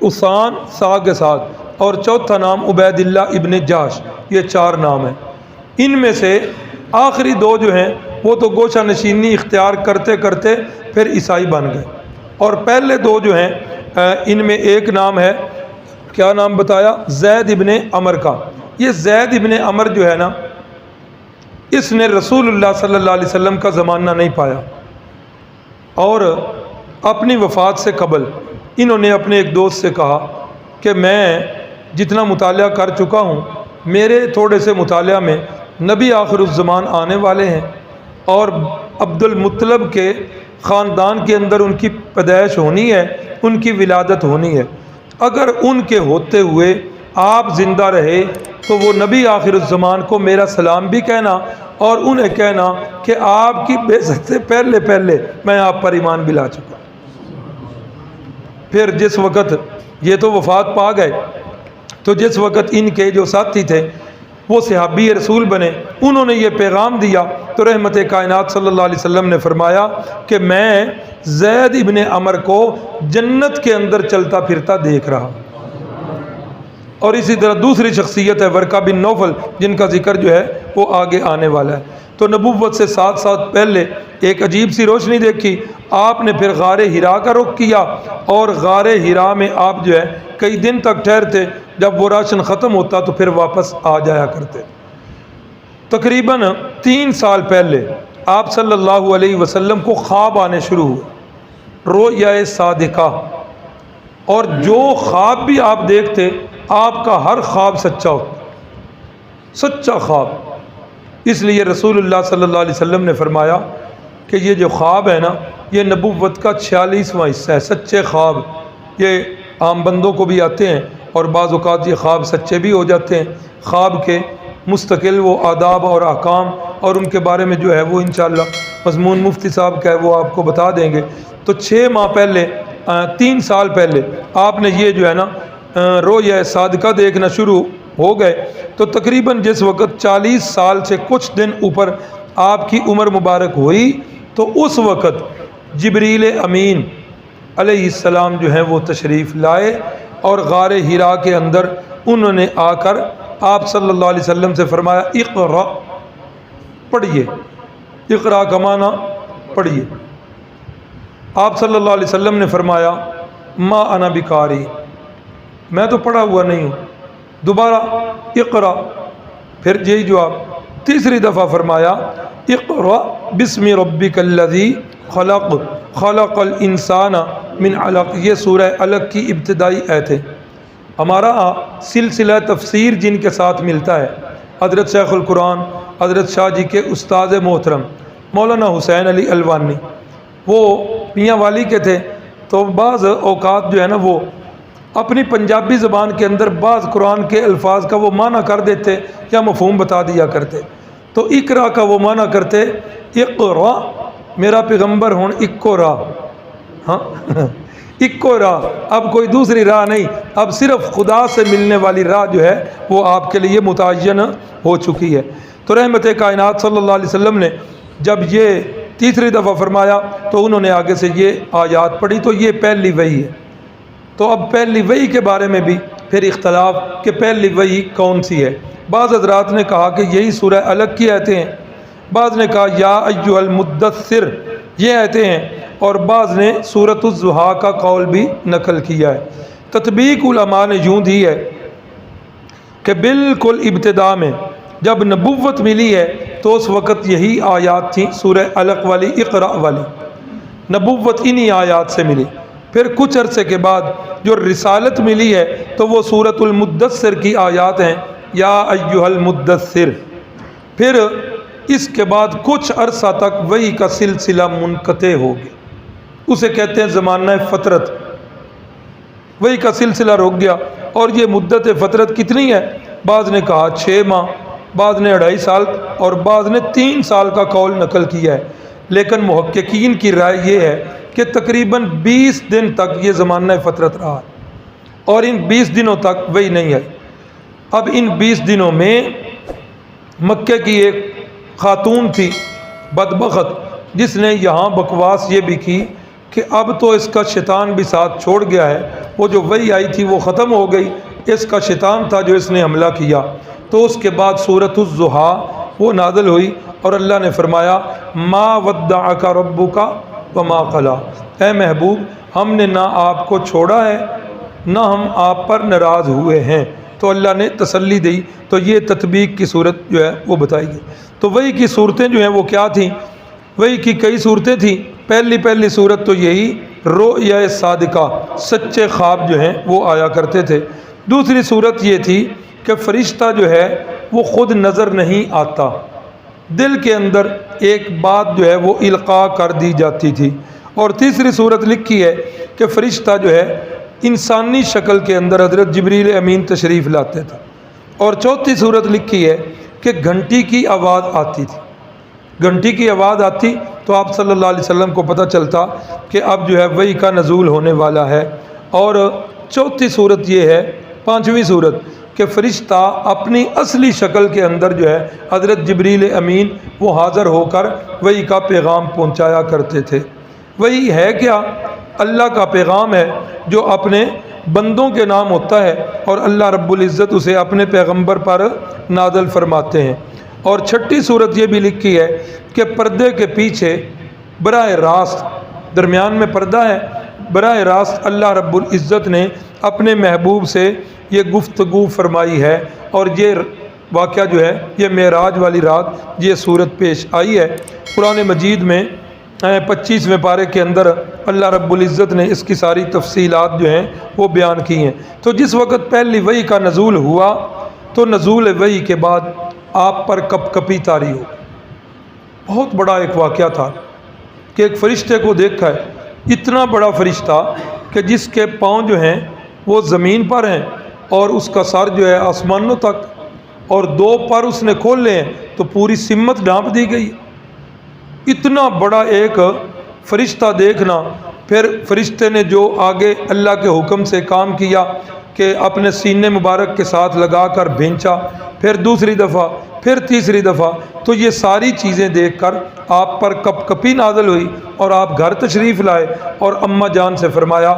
اسان ساتھ کے ساتھ، اور چوتھا نام عبید اللہ ابن جاش۔ یہ 4 نام ہیں۔ ان میں سے آخری 2 جو ہیں وہ تو گوشہ نشینی اختیار کرتے کرتے پھر عیسائی بن گئے، اور پہلے 2 جو ہیں ان میں ایک نام ہے، کیا نام بتایا، زید ابن عمر کا۔ یہ زید ابن عمر جو ہے نا، اس نے رسول اللہ صلی اللہ علیہ وسلم کا زمانہ نہیں پایا، اور اپنی وفات سے قبل انہوں نے اپنے ایک دوست سے کہا کہ میں جتنا مطالعہ کر چکا ہوں، میرے تھوڑے سے مطالعہ میں نبی آخر الزمان آنے والے ہیں، اور عبد المطلب کے خاندان کے اندر ان کی پیدائش ہونی ہے، ان کی ولادت ہونی ہے، اگر ان کے ہوتے ہوئے آپ زندہ رہے تو وہ نبی آخر الزمان کو میرا سلام بھی کہنا، اور انہیں کہنا کہ آپ کی بعثت سے پہلے پہلے میں آپ پر ایمان بھی لا چکا۔ پھر جس وقت یہ تو وفات پا گئے، تو جس وقت ان کے جو ساتھی تھے وہ صحابی رسول بنے، انہوں نے یہ پیغام دیا، تو رحمت کائنات صلی اللہ علیہ وسلم نے فرمایا کہ میں زید ابن عمر کو جنت کے اندر چلتا پھرتا دیکھ رہا۔ اور اسی طرح دوسری شخصیت ہے ورقہ بن نوفل، جن کا ذکر جو ہے وہ آگے آنے والا ہے۔ تو نبوت سے 7 سال پہلے ایک عجیب سی روشنی دیکھی، آپ نے پھر غار حرا کا رخ کیا، اور غار حرا میں آپ جو ہے کئی دن تک ٹھہرتے، جب وہ راشن ختم ہوتا تو پھر واپس آ جایا کرتے۔ تقریباً 3 سال پہلے آپ صلی اللہ علیہ وسلم کو خواب آنے شروع ہوئے، رؤیا صادقہ، اور جو خواب بھی آپ دیکھتے آپ کا ہر خواب سچا ہوتا، سچا خواب۔ اس لیے رسول اللہ صلی اللہ علیہ وسلم نے فرمایا کہ یہ جو خواب ہے نا، یہ نبوت کا 46واں حصہ ہے۔ سچے خواب یہ عام بندوں کو بھی آتے ہیں، اور بعض اوقات یہ خواب سچے بھی ہو جاتے ہیں۔ خواب کے مستقل وہ آداب اور احکام اور ان کے بارے میں جو ہے وہ انشاءاللہ مضمون مفتی صاحب کا ہے، وہ آپ کو بتا دیں گے۔ تو 6 ماہ پہلے 3 سال پہلے آپ نے یہ جو ہے نا رؤیا صادقہ دیکھنا شروع ہو گئے، تو تقریباً جس وقت 40 سال سے کچھ دن اوپر آپ کی عمر مبارک ہوئی، تو اس وقت جبریل امین علیہ السلام جو ہیں وہ تشریف لائے، اور غار حرا کے اندر انہوں نے آ کر آپ صلی اللہ علیہ وسلم سے فرمایا اقرأ، پڑھیے۔ اقرأ کا معنی پڑھیے۔ آپ صلی اللہ علیہ وسلم نے فرمایا ما انا بقاری، میں تو پڑھا ہوا نہیں ہوں۔ دوبارہ اقرأ، پھر یہی جواب۔ تیسری دفعہ فرمایا اقرأ بسم ربک الذی خلق خلق الانسان من علق۔ یہ سورہ علق کی ابتدائی آیت ہے۔ ہمارا سلسلہ تفسیر جن کے ساتھ ملتا ہے، حضرت شیخ القرآن حضرت شاہ جی کے استاد محترم مولانا حسین علی الوانی، وہ میاں والی کے تھے، تو بعض اوقات جو ہے نا وہ اپنی پنجابی زبان کے اندر بعض قرآن کے الفاظ کا وہ معنی کر دیتے یا مفہوم بتا دیا کرتے۔ تو اقرا کا وہ معنی کرتے اقرا، میرا پیغمبر ہون اکو راہ، ہاں اکو راہ، اب کوئی دوسری راہ نہیں، اب صرف خدا سے ملنے والی راہ جو ہے وہ آپ کے لیے متعین ہو چکی ہے۔ تو رحمت کائنات صلی اللہ علیہ وسلم نے جب یہ تیسری دفعہ فرمایا تو انہوں نے آگے سے یہ آیات پڑھی، تو یہ پہلی وحی ہے۔ تو اب پہلی وحی کے بارے میں بھی پھر اختلاف کہ پہلی وحی کون سی ہے۔ بعض حضرات نے کہا کہ یہی سورہ علق کی آیتیں ہیں، بعض نے کہا یا ایھا المدثر یہ آیتیں ہیں، اور بعض نے سورۃ الضحیٰ کا قول بھی نقل کیا ہے۔ تطبیق علماء نے یوں دی ہے کہ بالکل ابتدا میں جب نبوت ملی ہے تو اس وقت یہی آیات تھیں، سورہ علق والی، اقرا والی، نبوت انہی آیات سے ملی۔ پھر کچھ عرصے کے بعد جو رسالت ملی ہے تو وہ سورۃ المدثر کی آیات ہیں، یا ایھا المدثر۔ پھر اس کے بعد کچھ عرصہ تک وحی کا سلسلہ منقطع ہو گیا، اسے کہتے ہیں زمانہ فترت، وحی کا سلسلہ رک گیا۔ اور یہ مدت فترت کتنی ہے؟ بعض نے کہا 6 ماہ، بعض نے 2.5 سال، اور بعض نے 3 سال کا قول نقل کیا ہے، لیکن محققین کی رائے یہ ہے کہ تقریباً 20 دن تک یہ زمانہ فترت رہا، اور ان 20 دنوں تک وحی نہیں آئی۔ اب ان 20 دنوں میں مکے کی ایک خاتون تھی بدبخت، جس نے یہاں بکواس یہ بھی کی کہ اب تو اس کا شیطان بھی ساتھ چھوڑ گیا ہے، وہ جو وحی آئی تھی وہ ختم ہو گئی، اس کا شیطان تھا جو اس نے حملہ کیا۔ تو اس کے بعد سورۃ الضحیٰ وہ نازل ہوئی، اور اللہ نے فرمایا ما ودعک ربک وما قلی، اے محبوب ہم نے نہ آپ کو چھوڑا ہے نہ ہم آپ پر ناراض ہوئے ہیں۔ تو اللہ نے تسلی دی، تو یہ تطبیق کی صورت جو ہے وہ بتائی گئی۔ تو وحی کی صورتیں جو ہیں وہ کیا تھیں؟ وحی کی کئی صورتیں تھیں۔ پہلی صورت تو یہی رؤیا صادقہ، سچے خواب جو ہیں وہ آیا کرتے تھے۔ دوسری صورت یہ تھی کہ فرشتہ جو ہے وہ خود نظر نہیں آتا، دل کے اندر ایک بات جو ہے وہ القاء کر دی جاتی تھی۔ اور تیسری صورت لکھی ہے کہ فرشتہ جو ہے انسانی شکل کے اندر حضرت جبریل امین تشریف لاتے تھے۔ اور چوتھی صورت لکھی ہے کہ گھنٹی کی آواز آتی تھی، گھنٹی کی آواز آتی تو آپ صلی اللہ علیہ وسلم کو پتہ چلتا کہ اب جو ہے وحی کا نزول ہونے والا ہے۔ اور چوتھی صورت یہ ہے، پانچویں صورت، کہ فرشتہ اپنی اصلی شکل کے اندر جو ہے حضرت جبریل امین وہ حاضر ہو کر وحی کا پیغام پہنچایا کرتے تھے۔ وحی ہے کیا؟ اللہ کا پیغام ہے جو اپنے بندوں کے نام ہوتا ہے، اور اللہ رب العزت اسے اپنے پیغمبر پر نازل فرماتے ہیں۔ اور چھٹی صورت یہ بھی لکھی ہے کہ پردے کے پیچھے براہ راست، درمیان میں پردہ ہے، براہ راست اللہ رب العزت نے اپنے محبوب سے یہ گفتگو فرمائی ہے، اور یہ واقعہ جو ہے یہ معراج والی رات یہ صورت پیش آئی ہے۔ قرآن مجید میں 25ویں پارے کے اندر اللہ رب العزت نے اس کی ساری تفصیلات جو ہیں وہ بیان کی ہیں۔ تو جس وقت پہلی وحی کا نزول ہوا تو نزول وحی کے بعد آپ پر کپ کپی طاری ہو، بہت بڑا ایک واقعہ تھا کہ ایک فرشتے کو دیکھا ہے، اتنا بڑا فرشتہ کہ جس کے پاؤں جو ہیں وہ زمین پر ہیں اور اس کا سر جو ہے آسمانوں تک، اور 2 پر اس نے کھولے ہیں تو پوری سمت ڈھانپ دی گئی۔ اتنا بڑا ایک فرشتہ دیکھنا، پھر فرشتے نے جو آگے اللہ کے حکم سے کام کیا کہ اپنے سینے مبارک کے ساتھ لگا کر بھینچا، پھر دوسری دفعہ، پھر تیسری دفعہ، تو یہ ساری چیزیں دیکھ کر آپ پر کپ کپی نازل ہوئی، اور آپ گھر تشریف لائے اور اماں جان سے فرمایا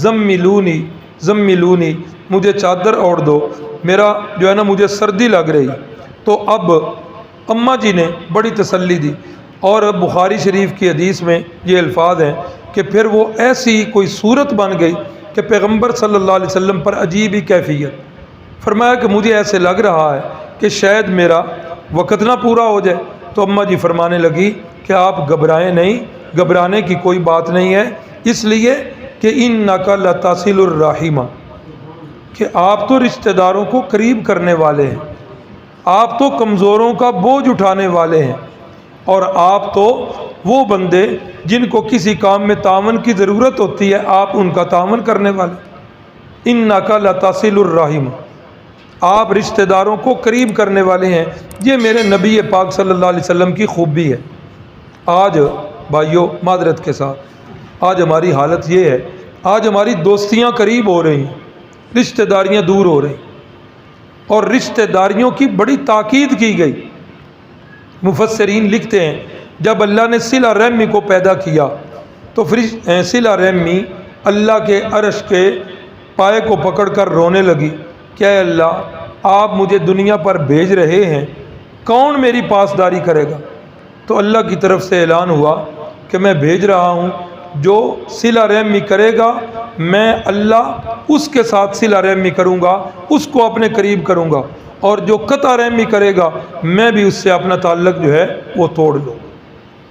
زملونی زملونی، مجھے چادر اوڑھ دو، میرا جو ہے نا مجھے سردی لگ رہی۔ تو اب اماں جی نے بڑی تسلی دی، اور بخاری شریف کی حدیث میں یہ الفاظ ہیں کہ پھر وہ ایسی کوئی صورت بن گئی کہ پیغمبر صلی اللہ علیہ وسلم پر عجیب ہی کیفیت۔ فرمایا کہ مجھے ایسے لگ رہا ہے کہ شاید میرا وقت نہ پورا ہو جائے۔ تو اماں جی فرمانے لگی کہ آپ گھبرائیں نہیں، گھبرانے کی کوئی بات نہیں ہے، اس لیے کہ انک لتصل الرحم، کہ آپ تو رشتہ داروں کو قریب کرنے والے ہیں، آپ تو کمزوروں کا بوجھ اٹھانے والے ہیں، اور آپ تو وہ بندے جن کو کسی کام میں تعاون کی ضرورت ہوتی ہے آپ ان کا تعاون کرنے والے۔ انک لتصل الرحم، آپ رشتہ داروں کو قریب کرنے والے ہیں، یہ میرے نبی پاک صلی اللہ علیہ وسلم کی خوبی ہے۔ آج بھائیوں معذرت کے ساتھ آج ہماری حالت یہ ہے، آج ہماری دوستیاں قریب ہو رہی ہیں، رشتہ داریاں دور ہو رہی ہیں، اور رشتہ داریوں کی بڑی تاکید کی گئی۔ مفسرین لکھتے ہیں جب اللہ نے صلہ رحمی کو پیدا کیا تو صلہ رحمی اللہ کے عرش کے پائے کو پکڑ کر رونے لگی کہ اے اللہ آپ مجھے دنیا پر بھیج رہے ہیں، کون میری پاسداری کرے گا؟ تو اللہ کی طرف سے اعلان ہوا کہ میں بھیج رہا ہوں، جو صلہ رحمی کرے گا میں اللہ اس کے ساتھ صلہ رحمی کروں گا، اس کو اپنے قریب کروں گا، اور جو قطع رحمی کرے گا میں بھی اس سے اپنا تعلق جو ہے وہ توڑ لوں۔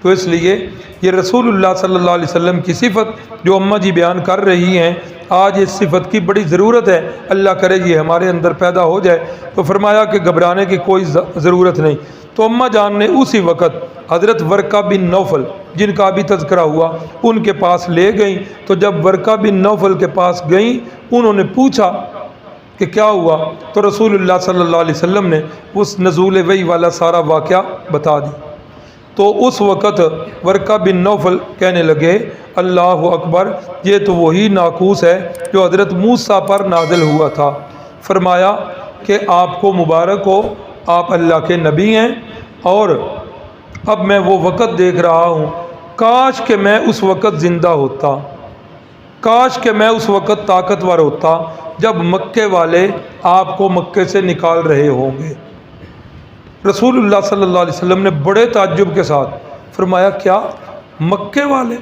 تو اس لیے یہ رسول اللہ صلی اللہ علیہ وسلم کی صفت جو اماں جی بیان کر رہی ہیں، آج اس صفت کی بڑی ضرورت ہے، اللہ کرے یہ ہمارے اندر پیدا ہو جائے۔ تو فرمایا کہ گھبرانے کی کوئی ضرورت نہیں۔ تو اماں جان نے اسی وقت حضرت ورقہ بن نوفل جن کا بھی تذکرہ ہوا ان کے پاس لے گئیں۔ تو جب ورقہ بن نوفل کے پاس گئیں، انہوں نے پوچھا کہ کیا ہوا، تو رسول اللہ صلی اللہ علیہ وسلم نے اس نزول وحی والا سارا واقعہ بتا دی۔ تو اس وقت ورقہ بن نوفل کہنے لگے اللہ اکبر، یہ تو وہی ناقوس ہے جو حضرت موسیٰ پر نازل ہوا تھا۔ فرمایا کہ آپ کو مبارک ہو، آپ اللہ کے نبی ہیں، اور اب میں وہ وقت دیکھ رہا ہوں، کاش کہ میں اس وقت زندہ ہوتا، کاش کہ میں اس وقت طاقتور ہوتا جب مکے والے آپ کو مکے سے نکال رہے ہوں گے۔ رسول اللہ صلی اللہ علیہ وسلم نے بڑے تعجب کے ساتھ فرمایا کیا مکے والے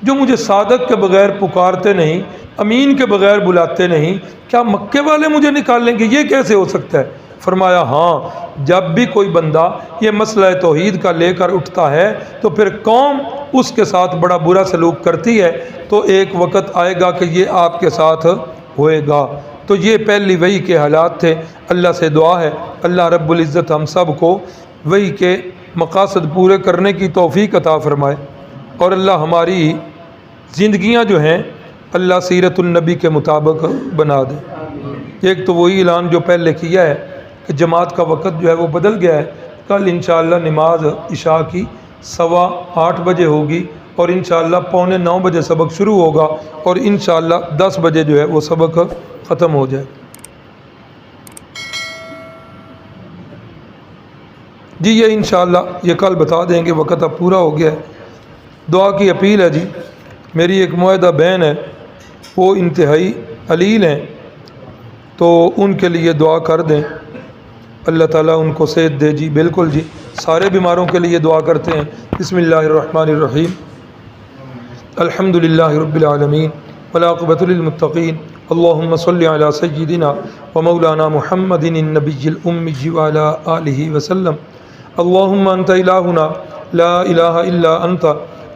جو مجھے صادق کے بغیر پکارتے نہیں، امین کے بغیر بلاتے نہیں، کیا مکے والے مجھے نکال لیں گے؟ یہ کیسے ہو سکتا ہے؟ فرمایا ہاں، جب بھی کوئی بندہ یہ مسئلہ توحید کا لے کر اٹھتا ہے تو پھر قوم اس کے ساتھ بڑا برا سلوک کرتی ہے، تو ایک وقت آئے گا کہ یہ آپ کے ساتھ ہوئے گا۔ تو یہ پہلی وحی کے حالات تھے۔ اللہ سے دعا ہے اللہ رب العزت ہم سب کو وحی کے مقاصد پورے کرنے کی توفیق عطا فرمائے، اور اللہ ہماری زندگیاں جو ہیں اللہ سیرت النبی کے مطابق بنا دے۔ ایک تو وہی اعلان جو پہلے کیا ہے کہ جماعت کا وقت جو ہے وہ بدل گیا ہے، کل انشاءاللہ نماز عشاء کی 8:15 بجے ہوگی، اور انشاءاللہ 8:45 بجے سبق شروع ہوگا، اور انشاءاللہ 10 بجے جو ہے وہ سبق ختم ہو جائے۔ جی یہ انشاءاللہ یہ کل بتا دیں گے، وقت اب پورا ہو گیا ہے۔ دعا کی اپیل ہے جی، میری ایک معاہدہ بہن ہے، وہ انتہائی علیل ہیں، تو ان کے لیے دعا کر دیں، اللہ تعالیٰ ان کو صحت دے۔ جی بالکل جی، سارے بیماروں کے لیے دعا کرتے ہیں۔ بسم اللہ الرحمن الرحیم، الحمد للہ رب العالمین والعاقبۃ للمتقین، اللہم صلی علی سیدنا و مولانا محمد النبی الامی وعلی آلہ وسلم۔ اللہم انت الہنا لا الہ الا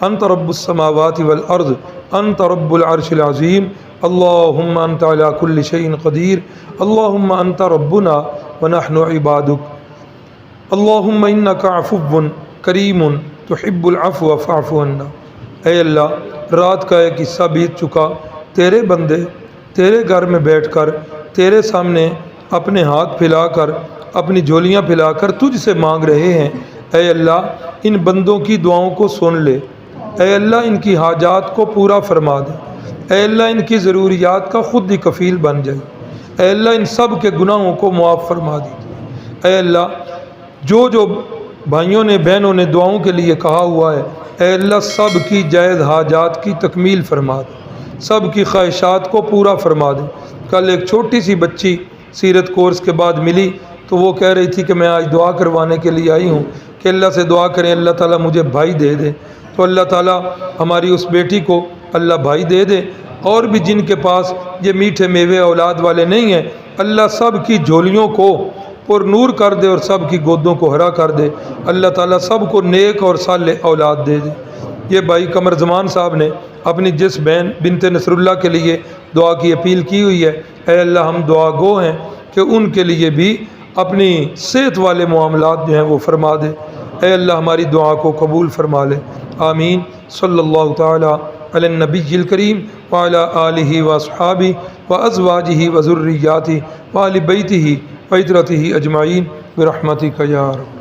انت رب السماوات والارض، انت رب العرش العظیم، اللہم انت علی کل شیء قدیر، اللہم انت ربنا ونحن عبادک، اللہم انک عفو کریم تحب العفو فاعف عنا۔ اے اللہ، رات کا ایک حصہ بیت چکا، تیرے بندے تیرے گھر میں بیٹھ کر تیرے سامنے اپنے ہاتھ پھیلا کر اپنی جھولیاں پھیلا کر تجھ سے مانگ رہے ہیں۔ اے اللہ، ان بندوں کی دعاؤں کو سن لے، اے اللہ ان کی حاجات کو پورا فرما دے، اے اللہ ان کی ضروریات کا خود ہی کفیل بن جائے، اے اللہ ان سب کے گناہوں کو معاف فرما دے۔ اے اللہ، جو بھائیوں نے بہنوں نے دعاؤں کے لیے کہا ہوا ہے، اے اللہ سب کی جائز حاجات کی تکمیل فرما دے، سب کی خواہشات کو پورا فرما دے۔ کل ایک چھوٹی سی بچی سیرت کورس کے بعد ملی، تو وہ کہہ رہی تھی کہ میں آج دعا کروانے کے لیے آئی ہوں کہ اللہ سے دعا کریں اللہ تعالیٰ مجھے بھائی دے دے۔ تو اللہ تعالیٰ ہماری اس بیٹی کو اللہ بھائی دے دے، اور بھی جن کے پاس یہ میٹھے میوے اولاد والے نہیں ہیں، اللہ سب کی جھولیوں کو پر نور کر دے اور سب کی گودوں کو ہرا کر دے۔ اللہ تعالیٰ سب کو نیک اور صالح اولاد دے دے۔ یہ بھائی قمر زمان صاحب نے اپنی جس بہن بنت نصر اللہ کے لیے دعا کی اپیل کی ہوئی ہے، اے اللہ ہم دعا گو ہیں کہ ان کے لیے بھی اپنی صحت والے معاملات جو ہیں وہ فرما دے۔ اے اللہ ہماری دعا کو قبول فرما لے، آمین۔ صلی اللہ تعالی علی النبی الکریم وعلی آلہ واصحابہ وازواجہ وذریاتہ وآل بیتہ وعترتہ اجمعین برحمتک یا رب۔